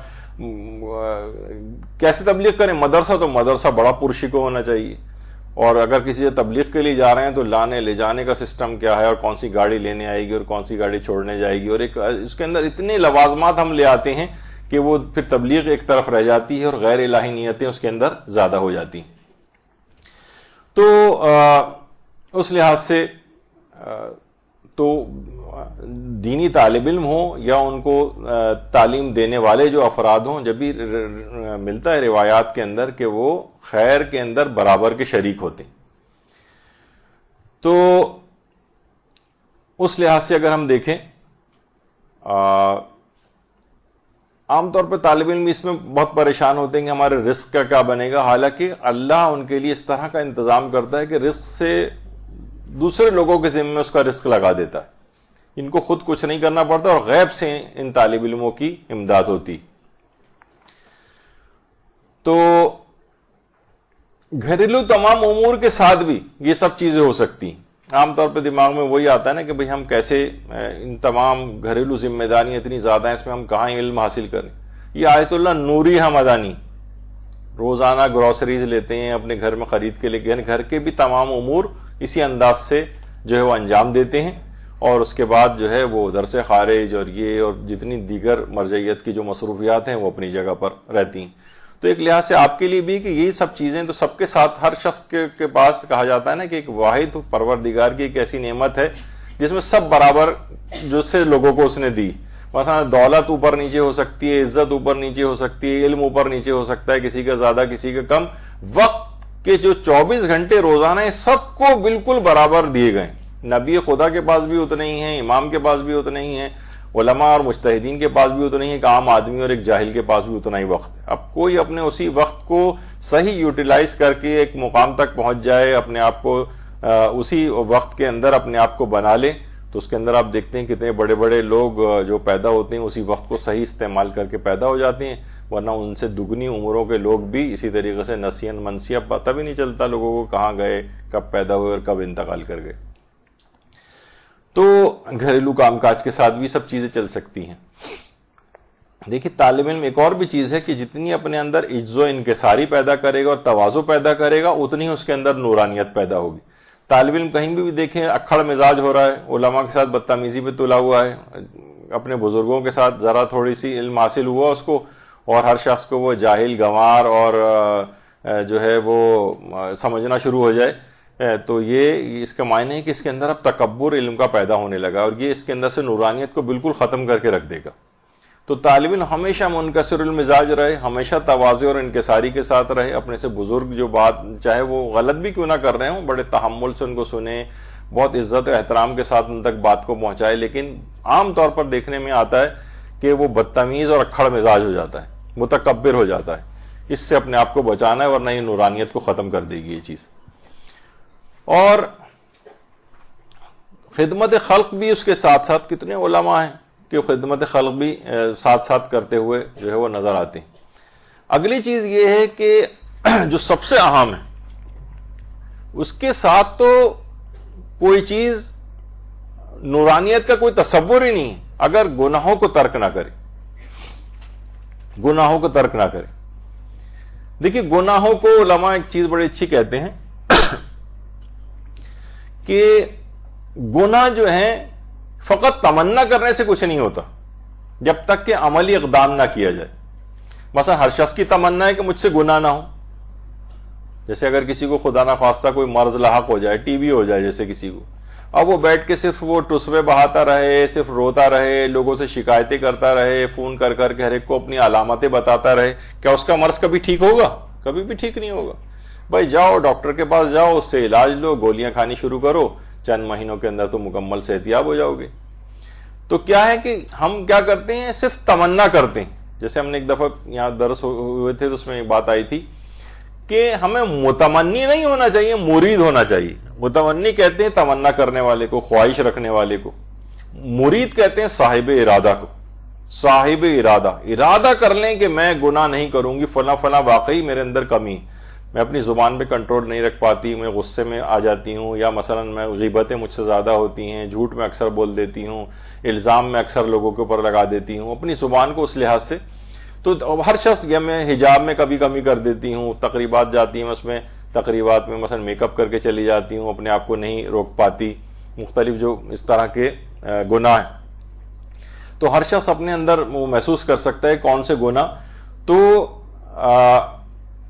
کیسے تبلیغ کریں، مدرسہ تو مدرسہ بڑا پرشکو ہونا چاہیے، اور اگر کسی سے تبلیغ کے لیے جا رہے ہیں تو لانے لے جانے کا سسٹم کیا ہے، اور کون سی گاڑی لینے آئے گی اور کون سی گاڑی چھوڑنے جائے گی، اور ایک اس کے اندر اتنے لوازمات ہم لے آتے ہیں کہ وہ پھر تبلیغ ایک طرف رہ جاتی ہے اور غیر الہی نیتیں اس کے اندر زیادہ ہو جاتی ہیں۔ تو اس لحاظ سے تو دینی طالب علم ہوں یا ان کو تعلیم دینے والے جو افراد ہوں، جب بھی ملتا ہے روایات کے اندر کہ وہ خیر کے اندر برابر کے شریک ہوتے ہیں۔ تو اس لحاظ سے اگر ہم دیکھیں عام طور پہ طالب علم اس میں بہت پریشان ہوتے ہیں کہ ہمارے رزق کا کیا بنے گا، حالانکہ اللہ ان کے لیے اس طرح کا انتظام کرتا ہے کہ رزق سے دوسرے لوگوں کے ذمہ میں اس کا رزق لگا دیتا ہے۔ ان کو خود کچھ نہیں کرنا پڑتا اور غیب سے ان طالب علموں کی امداد ہوتی. تو گھریلو تمام امور کے ساتھ بھی یہ سب چیزیں ہو سکتی. عام طور پہ دماغ میں وہی آتا ہے نا کہ بھئی ہم کیسے ان تمام گھریلو ذمہ داریاں اتنی زیادہ ہیں، اس میں ہم کہاں علم حاصل کریں. یہ آیت اللہ نوری ہمدانی روزانہ گروسریز لیتے ہیں اپنے گھر میں خرید کے لے کے، گھر کے بھی تمام امور اسی انداز سے جو ہے وہ انجام دیتے ہیں، اور اس کے بعد جو ہے وہ درس خارج اور یہ اور جتنی دیگر مرجعیت کی جو مصروفیات ہیں وہ اپنی جگہ پر رہتی ہیں. تو ایک لحاظ سے آپ کے لیے بھی کہ یہ سب چیزیں تو سب کے ساتھ ہر شخص کے پاس کہا جاتا ہے نا کہ ایک واحد پروردگار کی ایک ایسی نعمت ہے جس میں سب برابر جو سے لوگوں کو اس نے دی. مثلا دولت اوپر نیچے ہو سکتی ہے، عزت اوپر نیچے ہو سکتی ہے، علم اوپر نیچے ہو سکتا ہے، کسی کا زیادہ کسی کا کم. وقت کے جو 24 گھنٹے روزانہ ہیں سب کو بالکل برابر دیے گئے. نبی خدا کے پاس بھی اتنے ہی ہیں، امام کے پاس بھی اتنے ہی ہیں، علماء اور مجتہدین کے پاس بھی اتنا ہی ہے، ایک عام آدمی اور ایک جاہل کے پاس بھی اتنا ہی وقت ہے. اب کوئی اپنے اسی وقت کو صحیح یوٹیلائز کر کے ایک مقام تک پہنچ جائے، اپنے آپ کو اسی وقت کے اندر اپنے آپ کو بنا لے، تو اس کے اندر آپ دیکھتے ہیں کتنے بڑے بڑے لوگ جو پیدا ہوتے ہیں اسی وقت کو صحیح استعمال کر کے پیدا ہو جاتے ہیں، ورنہ ان سے دگنی عمروں کے لوگ بھی اسی طریقے سے نسین منسیہ پتہ بھی نہیں چلتا لوگوں کو کہاں گئے، کب پیدا ہوئے اور کب انتقال کر گئے. تو گھریلو کام کاج کے ساتھ بھی سب چیزیں چل سکتی ہیں. دیکھیے طالب علم ایک اور بھی چیز ہے کہ جتنی اپنے اندر عجز و انکساری پیدا کرے گا اور تواضع پیدا کرے گا اتنی ہی اس کے اندر نورانیت پیدا ہوگی. طالب علم کہیں بھی دیکھیں اکھڑ مزاج ہو رہا ہے، علماء کے ساتھ بدتمیزی پہ تلا ہوا ہے، اپنے بزرگوں کے ساتھ ذرا تھوڑی سی علم حاصل ہوا اس کو، اور ہر شخص کو وہ جاہل گنوار اور جو ہے وہ سمجھنا شروع ہو جائے، تو یہ اس کا معنی ہے کہ اس کے اندر اب تکبر علم کا پیدا ہونے لگا اور یہ اس کے اندر سے نورانیت کو بالکل ختم کر کے رکھ دے گا. تو طالب علم ہمیشہ منکسر المزاج رہے، ہمیشہ تواضع اور انکساری کے ساتھ رہے. اپنے سے بزرگ جو بات چاہے وہ غلط بھی کیوں نہ کر رہے ہوں، بڑے تحمل سے ان کو سنیں، بہت عزت و احترام کے ساتھ ان تک بات کو پہنچائے. لیکن عام طور پر دیکھنے میں آتا ہے کہ وہ بدتمیز اور اکھڑ مزاج ہو جاتا ہے، متکبر ہو جاتا ہے. اس سے اپنے آپ کو بچانا ہے ورنہ یہ نورانیت کو ختم کر دے گی یہ چیز. اور خدمت خلق بھی اس کے ساتھ ساتھ کتنے علماء ہیں کہ خدمت خلق بھی ساتھ ساتھ کرتے ہوئے جو ہے وہ نظر آتے ہیں. اگلی چیز یہ ہے کہ جو سب سے اہم ہے اس کے ساتھ تو کوئی چیز نورانیت کا کوئی تصور ہی نہیں ہے اگر گناہوں کو ترک نہ کرے. گناہوں کو ترک نہ کرے. دیکھیے گناہوں کو علماء ایک چیز بڑی اچھی کہتے ہیں کہ گناہ جو ہیں فقط تمنا کرنے سے کچھ نہیں ہوتا جب تک کہ عملی اقدام نہ کیا جائے. مثلا ہر شخص کی تمنا ہے کہ مجھ سے گناہ نہ ہو. جیسے اگر کسی کو خدا نہ خواستہ کوئی مرض لاحق ہو جائے، ٹی بی ہو جائے جیسے کسی کو، اب وہ بیٹھ کے صرف وہ ٹسوے بہاتا رہے، صرف روتا رہے، لوگوں سے شکایتیں کرتا رہے، فون کر کر کے ہر ایک کو اپنی علامتیں بتاتا رہے، کیا اس کا مرض کبھی ٹھیک ہوگا؟ کبھی بھی ٹھیک نہیں ہوگا. بھائی جاؤ ڈاکٹر کے پاس جاؤ، اس سے علاج لو، گولیاں کھانی شروع کرو، چند مہینوں کے اندر تو مکمل صحتیاب ہو جاؤ گے. تو کیا ہے کہ ہم کیا کرتے ہیں، صرف تمنا کرتے ہیں. جیسے ہم نے ایک دفعہ یہاں درس ہوئے تھے تو اس میں ایک بات آئی تھی کہ ہمیں متمنی نہیں ہونا چاہیے، مرید ہونا چاہیے. متمنی کہتے ہیں تمنا کرنے والے کو، خواہش رکھنے والے کو. مرید کہتے ہیں صاحب ارادہ کو. صاحب ارادہ، ارادہ کر لیں کہ میں گناہ نہیں کروں گی، فلاں فلاں واقعی میرے اندر کمی، میں اپنی زبان پہ کنٹرول نہیں رکھ پاتی، میں غصے میں آ جاتی ہوں، یا مثلا میں غیبتیں مجھ سے زیادہ ہوتی ہیں، جھوٹ میں اکثر بول دیتی ہوں، الزام میں اکثر لوگوں کے اوپر لگا دیتی ہوں اپنی زبان کو اس لحاظ سے. تو ہر شخص یا میں حجاب میں کبھی کمی کر دیتی ہوں، تقریبات جاتی ہیں، اس میں تقریبات میں مثلا میک اپ کر کے چلی جاتی ہوں، اپنے آپ کو نہیں روک پاتی، مختلف جو اس طرح کے گناہ ہیں. تو ہر شخص اپنے اندر وہ محسوس کر سکتا ہے کون سے گناہ. تو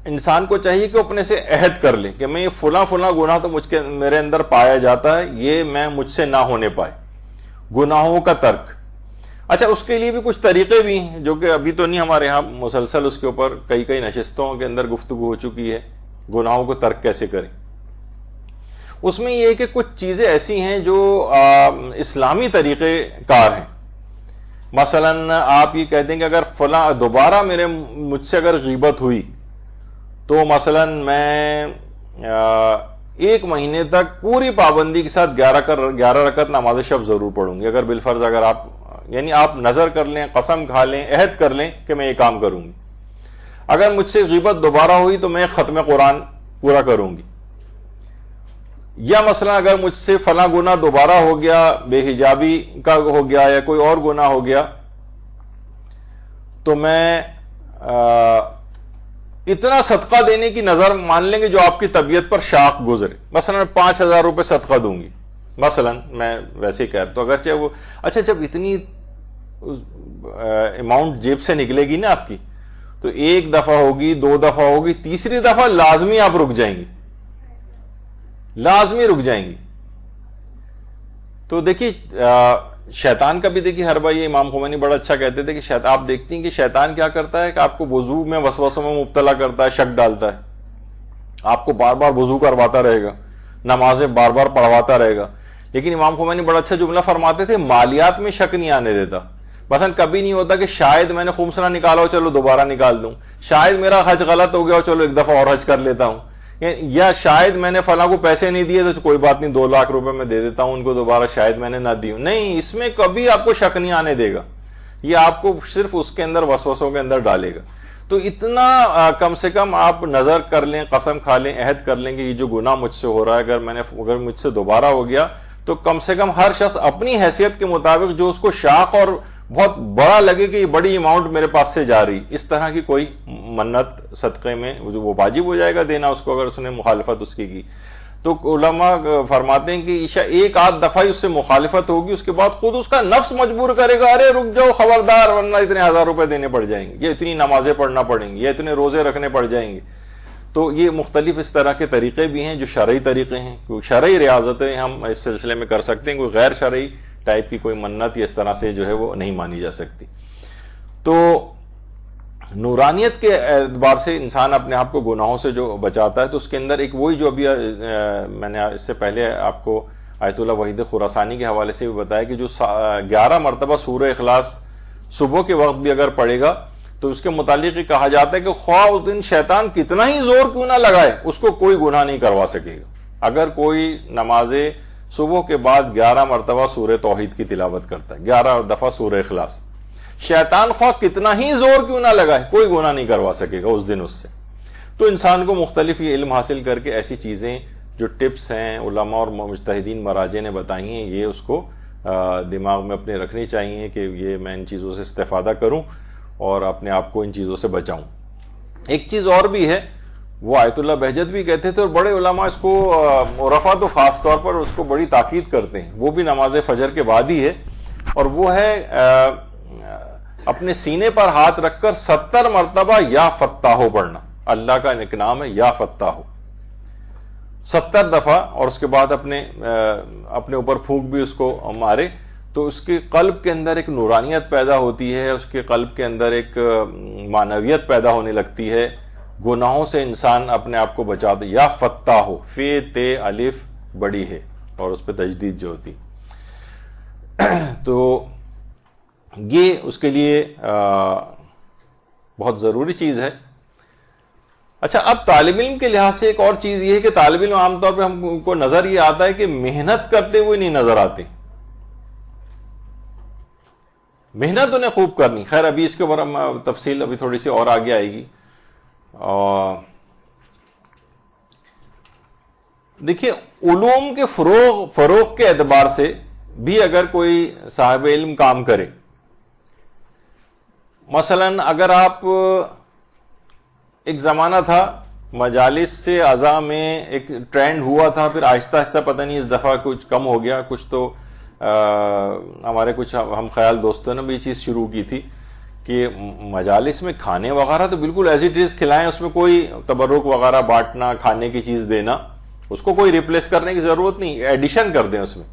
انسان کو چاہیے کہ اپنے سے عہد کر لے کہ میں یہ فلاں فلاں گناہ تو میرے اندر پایا جاتا ہے، یہ میں مجھ سے نہ ہونے پائے. گناہوں کا ترک. اچھا اس کے لیے بھی کچھ طریقے بھی ہیں جو کہ ابھی تو نہیں، ہمارے ہاں مسلسل اس کے اوپر کئی نشستوں کے اندر گفتگو ہو چکی ہے، گناہوں کو ترک کیسے کریں. اس میں یہ ہے کہ کچھ چیزیں ایسی ہیں جو اسلامی طریقے کار ہیں. مثلا آپ یہ کہتے ہیں کہ اگر فلاں دوبارہ مجھ سے اگر غیبت ہوئی تو مثلا میں 1 مہینے تک پوری پابندی کے ساتھ 11 رکعت نماز شب ضرور پڑھوں گی. اگر بالفرض اگر آپ یعنی آپ نظر کر لیں, قسم کھا لیں, عہد کر لیں کہ میں یہ کام کروں گی. اگر مجھ سے غیبت دوبارہ ہوئی تو میں ختم قرآن پورا کروں گی. یا مثلا اگر مجھ سے فلاں گناہ دوبارہ ہو گیا, بے حجابی کا ہو گیا یا کوئی اور گناہ ہو گیا, تو میں اتنا صدقہ دینے کی نظر مان لیں گے جو آپ کی طبیعت پر شاق گزرے. مثلا میں 5,000 روپے صدقہ دوں گی, مثلا میں ویسے ہی کہہ رہا. تو اگرچہ وہ اچھا جب اتنی اماؤنٹ جیب سے نکلے گی نا آپ کی, تو 1 دفعہ ہوگی, 2 دفعہ ہوگی, تیسری دفعہ لازمی آپ رک جائیں گی, لازمی رک جائیں گی. تو دیکھیے شیطان کا بھی دیکھیے ہر بھائی, امام خمینی بڑا اچھا کہتے تھے کہ آپ دیکھتی ہیں کہ شیطان کیا کرتا ہے کہ آپ کو وضو میں وسوسوں میں مبتلا کرتا ہے, شک ڈالتا ہے, آپ کو بار بار وضو کرواتا رہے گا, نمازیں بار بار پڑھواتا رہے گا. لیکن امام خمینی بڑا اچھا جملہ فرماتے تھے, مالیات میں شک نہیں آنے دیتا. مثلا کبھی نہیں ہوتا کہ شاید میں نے خمسنا نکالا ہو, چلو دوبارہ نکال دوں, شاید میرا حج غلط ہو گیا ہو, چلو 1 دفعہ اور حج کر لیتا ہوں, یا شاید میں نے فلاں کو پیسے نہیں دیے تو کوئی بات نہیں 2 لاکھ روپے میں دے دیتا ہوں ان کو دوبارہ, شاید میں نے نہ دی. نہیں, اس میں کبھی آپ کو شک نہیں آنے دے گا, یہ آپ کو صرف اس کے اندر وسوسوں کے اندر ڈالے گا. تو اتنا کم سے کم آپ نظر کر لیں, قسم کھا لیں, عہد کر لیں کہ یہ جو گناہ مجھ سے ہو رہا ہے اگر مجھ سے دوبارہ ہو گیا تو کم سے کم ہر شخص اپنی حیثیت کے مطابق جو اس کو شاق اور بہت بڑا لگے کہ یہ بڑی اماؤنٹ میرے پاس سے جا رہی, اس طرح کی کوئی منت صدقے میں وہ واجب ہو جائے گا دینا اس کو, اگر اس نے مخالفت اس کی. تو علماء فرماتے ہیں کہ عشاء 1 دفعہ ہی اس سے مخالفت ہوگی, اس کے بعد خود اس کا نفس مجبور کرے گا, ارے رک جاؤ خبردار ورنہ اتنے 1000 روپے دینے پڑ جائیں گے, یا اتنی نمازیں پڑھنا پڑیں گی, یا اتنے روزے رکھنے پڑ جائیں گے. تو یہ مختلف اس طرح کے طریقے بھی ہیں جو شرعی طریقے ہیں. شرعی ریاضتیں ہم اس سلسلے میں کر سکتے ہیں, کوئی غیر شرعی ٹائپ کی کوئی منت یا اس طرح سے جو ہے وہ نہیں مانی جا سکتی. تو نورانیت کے اعتبار سے انسان اپنے آپ کو گناہوں سے جو بچاتا ہے, تو اس کے اندر ایک وہی جو ابھی میں نے اس سے پہلے آپ کو آیت اللہ وحید خراسانی کے حوالے سے بھی بتایا کہ جو 11 مرتبہ سورہ اخلاص صبح کے وقت بھی اگر پڑھے گا تو اس کے متعلق یہ کہا جاتا ہے کہ خواہ اس دن شیطان کتنا ہی زور کیوں نہ لگائے اس کو کوئی گناہ نہیں کروا سکے گا. اگر کوئی نماز صبح کے بعد 11 مرتبہ سورہ توحید کی تلاوت کرتا ہے, 11 دفعہ سورہ اخلاص, شیطان خواہ کتنا ہی زور کیوں نہ لگائے کوئی گناہ نہیں کروا سکے گا اس دن اس سے. تو انسان کو مختلف یہ علم حاصل کر کے ایسی چیزیں جو ٹپس ہیں علماء اور مجتہدین مراجع نے بتائی ہیں, یہ اس کو دماغ میں اپنے رکھنی چاہیے کہ یہ میں ان چیزوں سے استفادہ کروں اور اپنے آپ کو ان چیزوں سے بچاؤں. ایک چیز اور بھی ہے, وہ آیت اللہ بہجت بھی کہتے تھے اور بڑے علماء اس کو عرفا تو خاص طور پر اس کو بڑی تاکید کرتے ہیں, وہ بھی نماز فجر کے بعد ہی ہے, اور وہ ہے اپنے سینے پر ہاتھ رکھ کر 70 مرتبہ یا فتاحو پڑھنا. اللہ کا ایک نام ہے یا فتاحو, 70 دفعہ, اور اس کے بعد اپنے اوپر پھونک بھی اس کو مارے, تو اس کے قلب کے اندر ایک نورانیت پیدا ہوتی ہے, اس کے قلب کے اندر ایک معنویت پیدا ہونے لگتی ہے, گناہوں سے انسان اپنے آپ کو بچاتا. یا فتاحو, فے تے الف بڑی ہے اور اس پہ تجدید جو ہوتی. تو یہ اس کے لیے بہت ضروری چیز ہے. اچھا, اب طالب علم کے لحاظ سے ایک اور چیز یہ ہے کہ طالب علم عام طور پہ ہم کو نظر یہ آتا ہے کہ محنت کرتے ہوئے نہیں نظر آتے, محنت انہیں خوب کرنی. خیر ابھی اس کے اوپر ہم تفصیل ابھی تھوڑی سی اور آگے آئے گی. دیکھیے علوم کے فروغ کے اعتبار سے بھی اگر کوئی صاحب علم کام کرے, مثلا اگر آپ, ایک زمانہ تھا مجالس سے اعضاء میں ایک ٹرینڈ ہوا تھا, پھر آہستہ آہستہ پتہ نہیں اس دفعہ کچھ کم ہو گیا, کچھ تو ہمارے کچھ ہم خیال دوستوں نے بھی یہ چیز شروع کی تھی کہ مجالس میں کھانے وغیرہ تو بالکل ایز اٹ از کھلائیں, اس میں کوئی تبرک وغیرہ بانٹنا, کھانے کی چیز دینا, اس کو کوئی ریپلیس کرنے کی ضرورت نہیں, ایڈیشن کر دیں اس میں.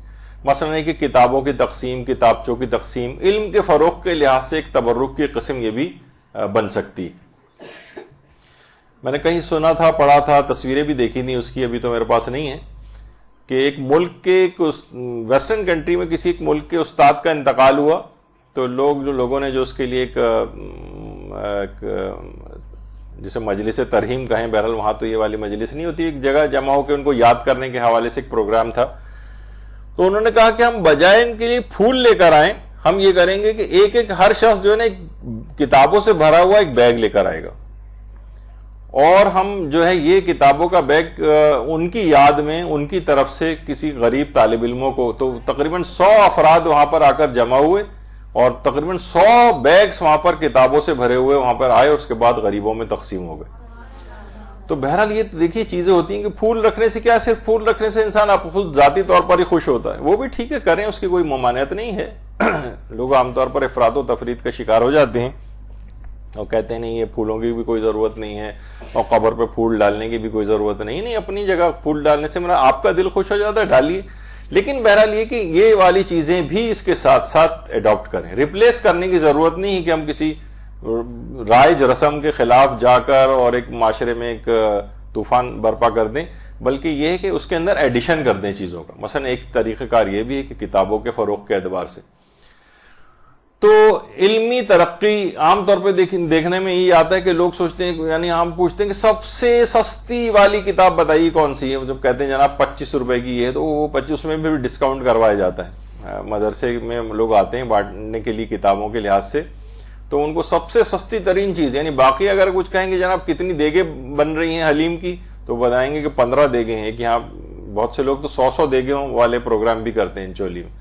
مثلا ہے کہ کتابوں کی تقسیم, کتابچوں کی تقسیم, علم کے فروغ کے لحاظ سے ایک تبرک کی قسم یہ بھی بن سکتی. میں نے کہیں سنا تھا, پڑھا تھا, تصویریں بھی دیکھی تھیں اس کی, ابھی تو میرے پاس نہیں ہے, کہ ایک ملک کے ویسٹرن کنٹری میں کسی ایک ملک کے استاد کا انتقال ہوا, تو لوگوں نے جو اس کے لیے ایک جسے مجلس ترہیم کہیں، بہرحال وہاں تو یہ والی مجلس نہیں ہوتی، ایک جگہ جمع ہو کے ان کو یاد کرنے کے حوالے سے ایک پروگرام تھا. تو انہوں نے کہا کہ ہم بجائے ان کے لیے پھول لے کر آئیں، ہم یہ کریں گے کہ ایک ایک ہر شخص جو ہے نا ایک کتابوں سے بھرا ہوا ایک بیگ لے کر آئے گا، اور ہم جو ہے یہ کتابوں کا بیگ ان کی یاد میں ان کی طرف سے کسی غریب طالب علموں کو، تو تقریباً 100 افراد وہاں پر آ کر جمع ہوئے اور تقریباً 100 بیگز وہاں پر کتابوں سے بھرے ہوئے وہاں پر آئے، اس کے بعد غریبوں میں تقسیم ہو گئے. تو بہرحال یہ دیکھیے چیزیں ہوتی ہیں کہ پھول رکھنے سے کیا، صرف پھول رکھنے سے انسان آپ خود ذاتی طور پر ہی خوش ہوتا ہے، وہ بھی ٹھیک ہے کریں، اس کی کوئی ممانعت نہیں ہے. لوگ عام طور پر افراد و تفرید کا شکار ہو جاتے ہیں اور کہتے ہیں نہیں یہ پھولوں کی بھی کوئی ضرورت نہیں ہے اور قبر پہ پھول ڈالنے کی بھی کوئی ضرورت نہیں. اپنی جگہ پھول ڈالنے سے میرا آپ کا دل خوش ہو جاتا ہے، ڈالیے. لیکن بہرحال یہ کہ یہ والی چیزیں بھی اس کے ساتھ ساتھ اڈاپٹ کریں. ریپلیس کرنے کی ضرورت نہیں ہے کہ ہم کسی رائج رسم کے خلاف جا کر اور ایک معاشرے میں ایک طوفان برپا کر دیں، بلکہ یہ ہے کہ اس کے اندر ایڈیشن کر دیں چیزوں کا. مثلا ایک طریقہ کار یہ بھی ہے کہ کتابوں کے فروغ کے اعتبار سے تو علمی ترقی عام طور پہ دیکھنے میں یہ آتا ہے کہ لوگ سوچتے ہیں، یعنی ہم پوچھتے ہیں کہ سب سے سستی والی کتاب بتائیے کون سی ہے. جب کہتے ہیں جناب 25 روپے کی ہے تو وہ 25 میں بھی ڈسکاؤنٹ کروایا جاتا ہے. مدرسے میں لوگ آتے ہیں بانٹنے کے لیے کتابوں کے لحاظ سے، تو ان کو سب سے سستی ترین چیز، یعنی باقی اگر کچھ کہیں گے جناب کتنی دیگیں بن رہی ہیں حلیم کی، تو بتائیں گے کہ 15 دیگیں ہیں. کہ ہاں بہت سے لوگ تو 100 دیگوں والے پروگرام بھی کرتے ہیں چولی میں.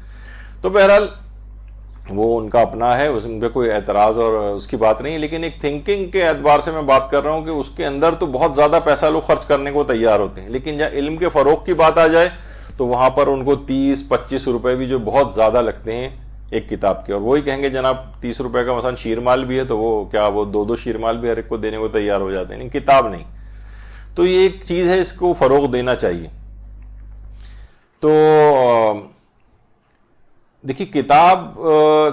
تو بہرحال وہ ان کا اپنا ہے، ان پہ کوئی اعتراض اور اس کی بات نہیں، لیکن ایک تھنکنگ کے اعتبار سے میں بات کر رہا ہوں کہ اس کے اندر تو بہت زیادہ پیسہ لوگ خرچ کرنے کو تیار ہوتے ہیں. لیکن جہاں علم کے فروغ کی بات آ جائے تو وہاں پر ان کو 30-25 روپے بھی جو بہت زیادہ لگتے ہیں ایک کتاب کے. اور وہی کہیں گے جناب 30 روپے کا مثلا شیرمال بھی ہے تو وہ کیا وہ 2 شیرمال بھی ہر ایک کو دینے کو تیار ہو جاتے ہیں، لیکن کتاب نہیں. تو یہ ایک چیز ہے، اس کو فروغ دینا چاہیے. تو دیکھیے کتاب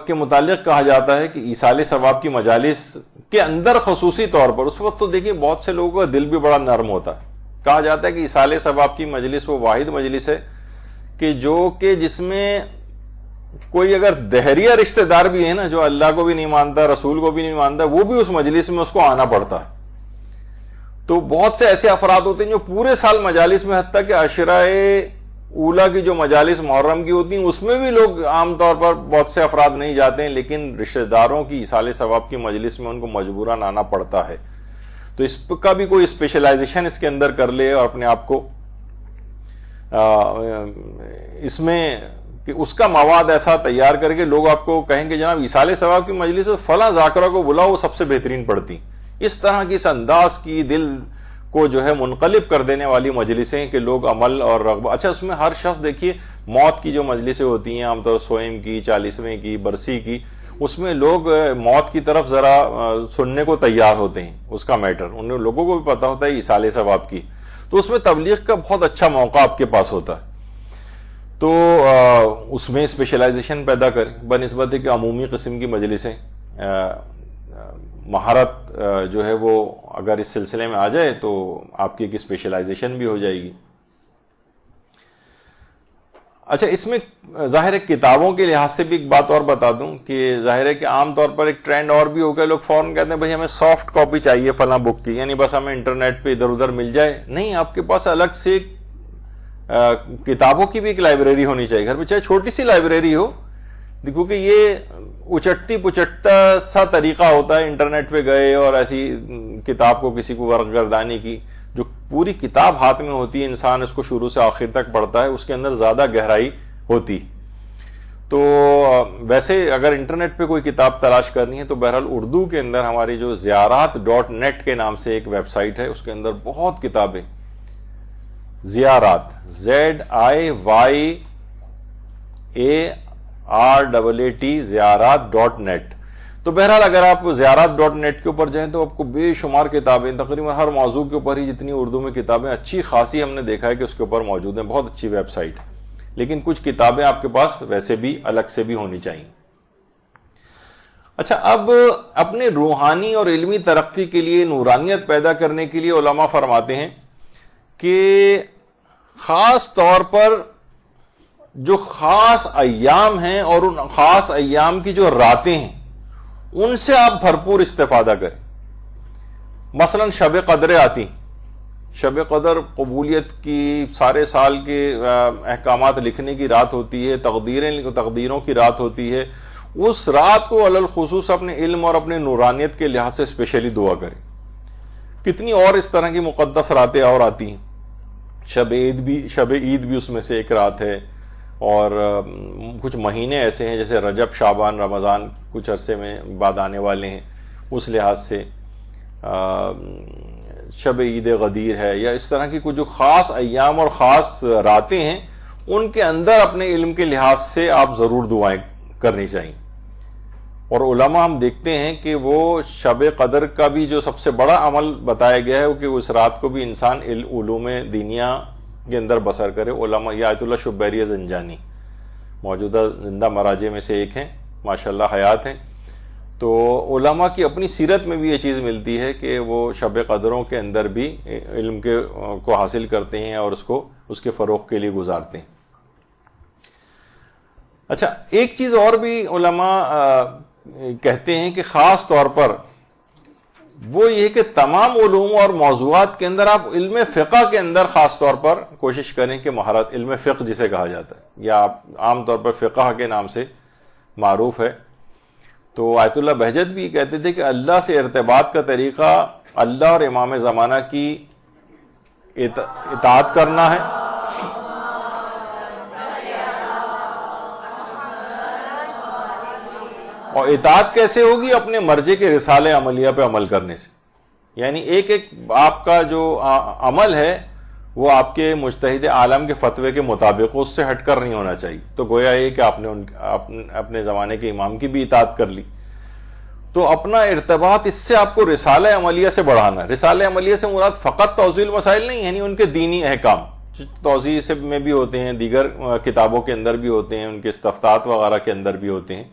کے متعلق کہا جاتا ہے کہ ایصال ثواب کی مجالس کے اندر خصوصی طور پر اس وقت تو دیکھیے بہت سے لوگوں کا دل بھی بڑا نرم ہوتا ہے. کہا جاتا ہے کہ ایصال ثواب کی مجلس وہ واحد مجلس ہے کہ جس میں کوئی اگر دہریہ رشتہ دار بھی ہے نا، جو اللہ کو بھی نہیں مانتا، رسول کو بھی نہیں مانتا، وہ بھی اس مجلس میں اس کو آنا پڑتا ہے. تو بہت سے ایسے افراد ہوتے ہیں جو پورے سال مجالس میں، حتیٰ کہ عشرہ اولا کی جو مجالس محرم کی ہوتی ہیں اس میں بھی لوگ عام طور پر بہت سے افراد نہیں جاتے ہیں، لیکن رشتہ داروں کی ایصال ثواب کی مجلس میں ان کو مجبوراً آنا پڑتا ہے. تو اس کا بھی کوئی اسپیشلائزیشن اس کے اندر کر لے اور اپنے آپ کو اس میں کہ اس کا مواد ایسا تیار کر کے لوگ آپ کو کہیں کہ جناب ایصال ثواب کی مجلس فلاں ذاکرہ کو بلاؤ، وہ سب سے بہترین پڑھتی. اس طرح کی اس انداز کی دل کو جو ہے منقلب کر دینے والی مجلسیں کہ لوگ عمل اور رغبت. اچھا اس میں ہر شخص دیکھیے موت کی جو مجلسیں ہوتی ہیں عام طور سوئم کی، 40ویں کی، برسی کی، اس میں لوگ موت کی طرف ذرا سننے کو تیار ہوتے ہیں. اس کا میٹر ان لوگوں کو بھی پتا ہوتا ہے ایصال ثواب کی، تو اس میں تبلیغ کا بہت اچھا موقع آپ کے پاس ہوتا ہے. تو اس میں اسپیشلائزیشن پیدا کریں بنسبت کہ عمومی قسم کی مجلسیں. مہارت جو ہے وہ اگر اس سلسلے میں آ جائے تو آپ کی ایک اسپیشلائزیشن بھی ہو جائے گی. اچھا اس میں ظاہر ہے کتابوں کے لحاظ سے بھی ایک بات اور بتا دوں کہ ظاہر ہے کہ عام طور پر ایک ٹرینڈ اور بھی ہو گیا، لوگ فوراً کہتے ہیں بھائی ہمیں سافٹ کاپی چاہیے فلاں بک کی، یعنی بس ہمیں انٹرنیٹ پہ ادھر ادھر مل جائے. نہیں، آپ کے پاس الگ سے کتابوں کی بھی ایک لائبریری ہونی چاہیے گھر پہ، چاہے چھوٹی سی لائبریری ہو. دیکھو کہ یہ اچٹتی پچٹتا سا طریقہ ہوتا ہے انٹرنیٹ پہ گئے اور ایسی کتاب کو کسی کو ورق گردانی کی. جو پوری کتاب ہاتھ میں ہوتی ہے، انسان اس کو شروع سے آخر تک پڑھتا ہے، اس کے اندر زیادہ گہرائی ہوتی. تو ویسے اگر انٹرنیٹ پہ کوئی کتاب تلاش کرنی ہے تو بہرحال اردو کے اندر ہماری جو زیارات.net کے نام سے ایک ویب سائٹ ہے، اس کے اندر بہت کتابیں، زیارات ZIYARAT زیارات.net. تو بہرحال اگر آپ زیارات.net کے اوپر جائیں تو آپ کو بے شمار کتابیں، تقریباً ہر موضوع کے اوپر ہی جتنی اردو میں کتابیں اچھی خاصی ہم نے دیکھا ہے کہ اس کے اوپر موجود ہیں. بہت اچھی ویب سائٹ. لیکن کچھ کتابیں آپ کے پاس ویسے بھی الگ سے بھی ہونی چاہیے. اچھا اب اپنے روحانی اور علمی ترقی کے لیے، نورانیت پیدا کرنے کے لیے علماء فرماتے ہیں کہ خاص طور پر جو خاص ایام ہیں اور ان خاص ایام کی جو راتیں ہیں ان سے آپ بھرپور استفادہ کریں. مثلا شب قدریں آتی، شب قدر قبولیت کی سارے سال کے احکامات لکھنے کی رات ہوتی ہے، تقدیروں کی رات ہوتی ہے. اس رات کو علی الخصوص اپنے علم اور اپنے نورانیت کے لحاظ سے اسپیشلی دعا کریں. کتنی اور اس طرح کی مقدس راتیں اور آتی ہیں. شب عید بھی اس میں سے ایک رات ہے. اور کچھ مہینے ایسے ہیں جیسے رجب، شعبان، رمضان کچھ عرصے میں بعد آنے والے ہیں، اس لحاظ سے شب عید غدیر ہے، یا اس طرح کی کچھ جو خاص ایام اور خاص راتیں ہیں ان کے اندر اپنے علم کے لحاظ سے آپ ضرور دعائیں کرنی چاہیے. اور علماء ہم دیکھتے ہیں کہ وہ شب قدر کا بھی جو سب سے بڑا عمل بتایا گیا ہے کہ اس رات کو بھی انسان علوم دینیا کے اندر بسر کرے. علماء یہ آیت اللہ شبیری زنجانی موجودہ زندہ مراجع میں سے ایک ہیں، ماشاءاللہ حیات ہیں. تو علماء کی اپنی سیرت میں بھی یہ چیز ملتی ہے کہ وہ شب قدروں کے اندر بھی علم کو حاصل کرتے ہیں اور اس کے فروغ کے لیے گزارتے ہیں. اچھا، ایک چیز اور بھی علماء کہتے ہیں کہ خاص طور پر وہ یہ کہ تمام علوم اور موضوعات کے اندر آپ علم فقہ کے اندر خاص طور پر کوشش کریں کہ مہارت، علم فقہ جسے کہا جاتا ہے یا عام طور پر فقہ کے نام سے معروف ہے. تو آیت اللہ بہجت بھی کہتے تھے کہ اللہ سے ارتباط کا طریقہ اللہ اور امام زمانہ کی اطاعت کرنا ہے، اور اطاعت کیسے ہوگی؟ اپنے مرجع کے رسالے عملیہ پہ عمل کرنے سے. یعنی ایک آپ کا جو عمل ہے وہ آپ کے مجتہد عالم کے فتوے کے مطابق، اس سے ہٹ کر نہیں ہونا چاہیے. تو گویا یہ کہ آپ نے اپنے زمانے کے امام کی بھی اطاعت کر لی. تو اپنا ارتباط اس سے آپ کو رسالہ عملیہ سے بڑھانا ہے. رسالہ عملیہ سے مراد فقط توضیح المسائل نہیں، یعنی ان کے دینی احکام توضیح سے میں بھی ہوتے ہیں، دیگر کتابوں کے اندر بھی ہوتے ہیں، ان کے استفتاحات وغیرہ کے اندر بھی ہوتے ہیں.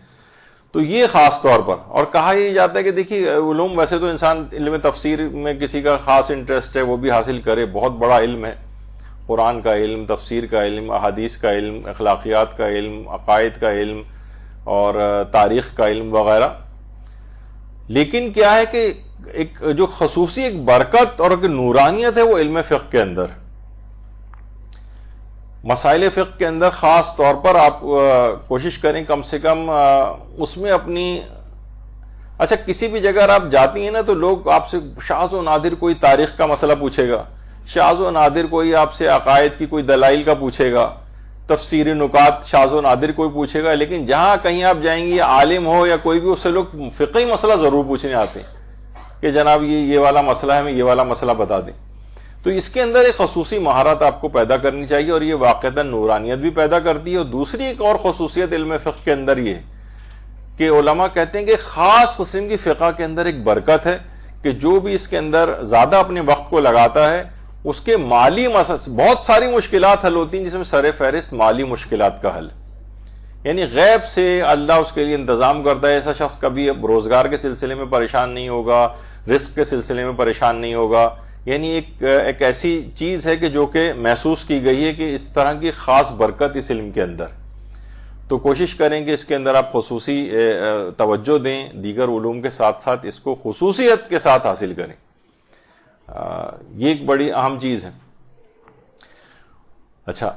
تو یہ خاص طور پر. اور کہا یہ جاتا ہے کہ دیکھیے علوم ویسے تو انسان علم تفسیر میں کسی کا خاص انٹرسٹ ہے وہ بھی حاصل کرے، بہت بڑا علم ہے، قرآن کا علم، تفسیر کا علم، احادیث کا علم، اخلاقیات کا علم، عقائد کا علم اور تاریخ کا علم وغیرہ. لیکن کیا ہے کہ ایک جو خصوصی ایک برکت اور ایک نورانیت ہے وہ علم فقہ کے اندر. مسائل فقہ کے اندر خاص طور پر آپ کوشش کریں کم سے کم اس میں اپنی. اچھا، کسی بھی جگہ آپ جاتی ہیں نا تو لوگ آپ سے شاذ و نادر کوئی تاریخ کا مسئلہ پوچھے گا، شاذ و نادر کوئی آپ سے عقائد کی کوئی دلائل کا پوچھے گا، تفسیری نکات شاذ و نادر کوئی پوچھے گا. لیکن جہاں کہیں آپ جائیں گے، عالم ہو یا کوئی بھی، اس سے لوگ فقہی مسئلہ ضرور پوچھنے آتے ہیں کہ جناب یہ والا مسئلہ ہے، ہمیں یہ والا مسئلہ بتا دیں. تو اس کے اندر ایک خصوصی مہارت آپ کو پیدا کرنی چاہیے، اور یہ واقعتاً نورانیت بھی پیدا کرتی ہے. اور دوسری ایک اور خصوصیت علم فقہ کے اندر یہ ہے کہ علماء کہتے ہیں کہ خاص قسم کی فقہ کے اندر ایک برکت ہے کہ جو بھی اس کے اندر زیادہ اپنے وقت کو لگاتا ہے اس کے مالی بہت ساری مشکلات حل ہوتی ہیں، جس میں سر فہرست مالی مشکلات کا حل. یعنی غیب سے اللہ اس کے لیے انتظام کرتا ہے. ایسا شخص کبھی روزگار کے سلسلے میں پریشان نہیں ہوگا، رزق کے سلسلے میں پریشان نہیں ہوگا. یعنی ایک ایسی چیز ہے کہ جو کہ محسوس کی گئی ہے کہ اس طرح کی خاص برکت اس علم کے اندر. تو کوشش کریں کہ اس کے اندر آپ خصوصی توجہ دیں، دیگر علوم کے ساتھ ساتھ اس کو خصوصیت کے ساتھ حاصل کریں. یہ ایک بڑی اہم چیز ہے. اچھا،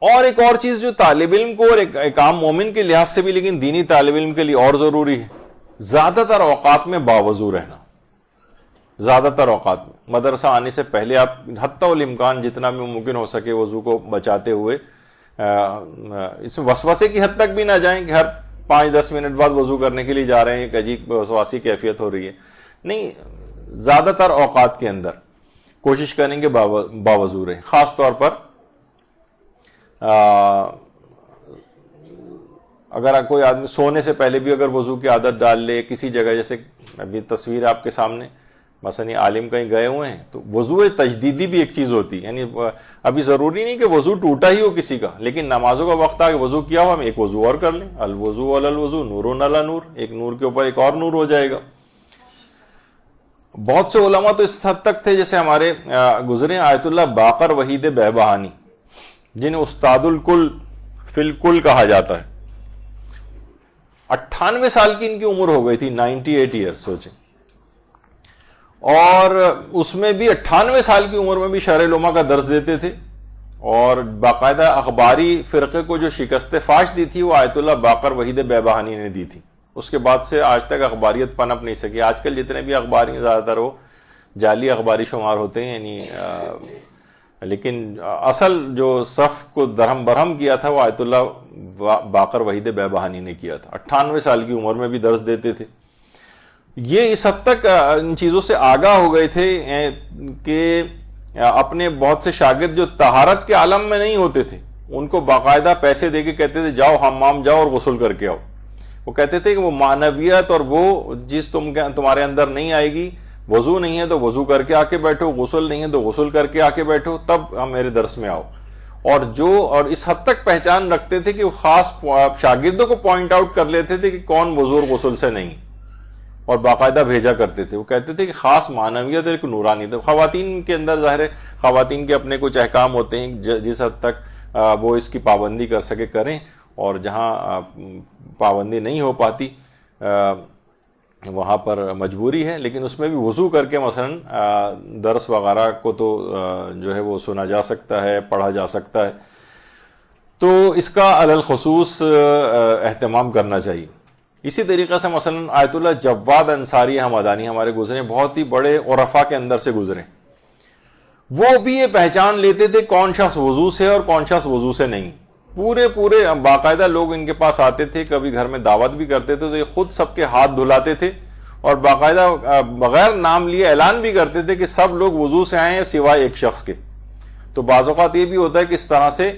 اور ایک اور چیز جو طالب علم کو اور ایک عام مومن کے لحاظ سے بھی لیکن دینی طالب علم کے لیے اور ضروری ہے، زیادہ تر اوقات میں باوضو رہنا. زیادہ تر اوقات میں مدرسہ آنے سے پہلے آپ حتی الامکان جتنا بھی ممکن ہو سکے وضو کو بچاتے ہوئے، اس میں وسوسے کی حد تک بھی نہ جائیں کہ ہر 5-10 منٹ بعد وضو کرنے کے لیے جا رہے ہیں، ایک عجیب وسواسی کیفیت ہو رہی ہے. نہیں، زیادہ تر اوقات کے اندر کوشش کریں کہ باوضو رہیں. خاص طور پر اگر کوئی آدمی سونے سے پہلے بھی اگر وضو کی عادت ڈال لے کسی جگہ، جیسے ابھی تصویر آپ کے سامنے، مثلا عالم کہیں گئے ہوئے ہیں تو وضو تجدیدی بھی ایک چیز ہوتی ہے. یعنی ابھی ضروری نہیں کہ وضو ٹوٹا ہی ہو کسی کا، لیکن نمازوں کا وقت آ کے وضو کیا ہو، ہم ایک وضو اور کر لیں. الوضو علی الوضو نور علی نور، ایک نور کے اوپر ایک اور نور ہو جائے گا. بہت سے علماء تو اس حد تک تھے، جیسے ہمارے گزرے آیت اللہ باقر وحید بہبہانی، جنہیں استاد الکل فی الکل کہا جاتا ہے. 98 سال کی ان کی عمر ہو گئی تھی، 98 ایئرس. سوچیں اور اس میں بھی 98 سال کی عمر میں بھی شرح العلوم کا درس دیتے تھے، اور باقاعدہ اخباری فرقے کو جو شکست فاش دی تھی وہ آیت اللہ باقر وحید بیبہانی نے دی تھی. اس کے بعد سے آج تک اخباریت پنپ نہیں سکی. آج کل جتنے بھی اخباری زیادہ تر وہ جعلی اخباری شمار ہوتے ہیں، یعنی لیکن اصل جو صف کو درہم برہم کیا تھا وہ آیت اللہ باقر وحید بیبہانی نے کیا تھا. 98 سال کی عمر میں بھی درس دیتے تھے. یہ اس حد تک ان چیزوں سے آگاہ ہو گئے تھے کہ اپنے بہت سے شاگرد جو طہارت کے عالم میں نہیں ہوتے تھے ان کو باقاعدہ پیسے دے کے کہتے تھے جاؤ حمام جاؤ اور غسل کر کے آؤ. وہ کہتے تھے کہ وہ معنویت اور وہ چیز تمہارے اندر نہیں آئے گی. وضو نہیں ہے تو وضو کر کے آ کے بیٹھو، غسل نہیں ہے تو غسل کر کے آ کے بیٹھو، تب ہم میرے درس میں آؤ. اور اس حد تک پہچان رکھتے تھے کہ وہ خاص شاگردوں کو پوائنٹ آؤٹ کر لیتے تھے کہ کون وضو اور غسل سے نہیں، اور باقاعدہ بھیجا کرتے تھے. وہ کہتے تھے کہ خاص معنویت اور ایک نورانیت. خواتین کے اندر ظاہر ہے خواتین کے اپنے کچھ احکام ہوتے ہیں، جس حد تک وہ اس کی پابندی کر سکے کریں، اور جہاں پابندی نہیں ہو پاتی وہاں پر مجبوری ہے. لیکن اس میں بھی وضو کر کے مثلا درس وغیرہ کو تو جو ہے وہ سنا جا سکتا ہے، پڑھا جا سکتا ہے. تو اس کا علی الخصوص اہتمام کرنا چاہیے. اسی طریقے سے مثلا آیت اللہ جواد انصاری حمدانی ہمارے گزرے، بہت ہی بڑے عرفا کے اندر سے گزرے. وہ بھی یہ پہچان لیتے تھے کون شخص وضو سے اور کون شخص وضو سے نہیں. پورے باقاعدہ لوگ ان کے پاس آتے تھے، کبھی گھر میں دعوت بھی کرتے تھے تو یہ خود سب کے ہاتھ دھلاتے تھے، اور باقاعدہ بغیر نام لیے اعلان بھی کرتے تھے کہ سب لوگ وضو سے آئیں سوائے ایک شخص کے. تو بعض اوقات یہ بھی ہوتا ہے کہ اس طرح سے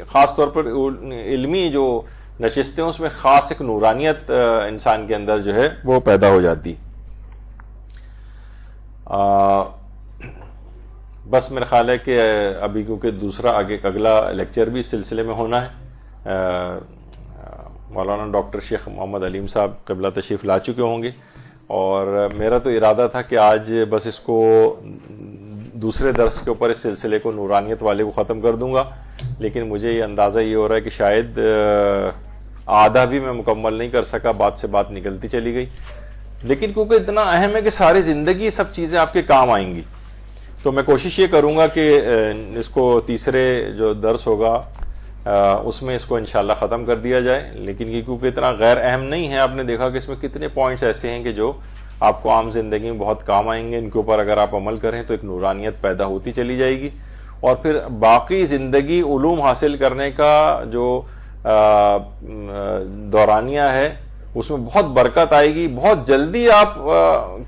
خاص طور پر علمی جو نشستیں اس میں خاص ایک نورانیت انسان کے اندر جو ہے وہ پیدا ہو جاتی. بس میرا خیال ہے کہ ابھی کیونکہ دوسرا اگلا لیکچر بھی اس سلسلے میں ہونا ہے. مولانا ڈاکٹر شیخ محمد علیم صاحب قبلہ تشریف لا چکے ہوں گے، اور میرا تو ارادہ تھا کہ آج بس اس کو دوسرے درس کے اوپر اس سلسلے کو نورانیت والے کو ختم کر دوں گا. لیکن مجھے یہ اندازہ یہ ہو رہا ہے کہ شاید آدھا بھی میں مکمل نہیں کر سکا، بات سے بات نکلتی چلی گئی. لیکن کیونکہ اتنا اہم ہے کہ ساری زندگی سب چیزیں آپ کے کام آئیں گی، تو میں کوشش یہ کروں گا کہ اس کو تیسرے جو درس ہوگا اس میں اس کو انشاءاللہ ختم کر دیا جائے. لیکن یہ کیونکہ اتنا غیر اہم نہیں ہے، آپ نے دیکھا کہ اس میں کتنے پوائنٹس ایسے ہیں کہ جو آپ کو عام زندگی میں بہت کام آئیں گے. ان کے اوپر اگر آپ عمل کریں تو ایک نورانیت پیدا ہوتی چلی جائے گی، اور پھر باقی زندگی علوم حاصل کرنے کا جو دورانیہ ہے اس میں بہت برکت آئے گی. بہت جلدی آپ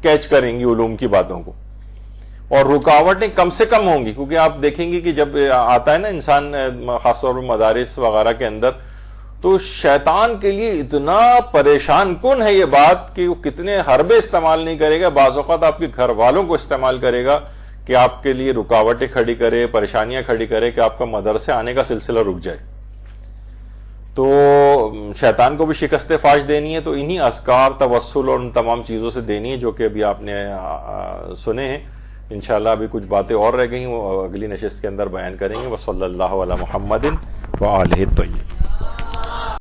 کیچ کریں گی علوم کی باتوں کو، اور رکاوٹیں کم سے کم ہوں گی. کیونکہ آپ دیکھیں گے کہ جب آتا ہے نا انسان خاص طور پر مدارس وغیرہ کے اندر، تو شیطان کے لیے اتنا پریشان کن ہے یہ بات کہ وہ کتنے حربے استعمال نہیں کرے گا. بعض اوقات آپ کے گھر والوں کو استعمال کرے گا کہ آپ کے لیے رکاوٹیں کھڑی کرے، پریشانیاں کھڑی کرے کہ آپ کا مدرسے آنے کا سلسلہ رک جائے. تو شیطان کو بھی شکست فاش دینی ہے، تو انہی اذکار، توسل اور ان تمام چیزوں سے دینی ہے جو کہ ابھی آپ نے سنے ہیں. انشاءاللہ ابھی کچھ باتیں اور رہ گئی، وہ اگلی نشست کے اندر بیان کریں گے. وصلی اللہ علی محمد وآلہ الطیبین.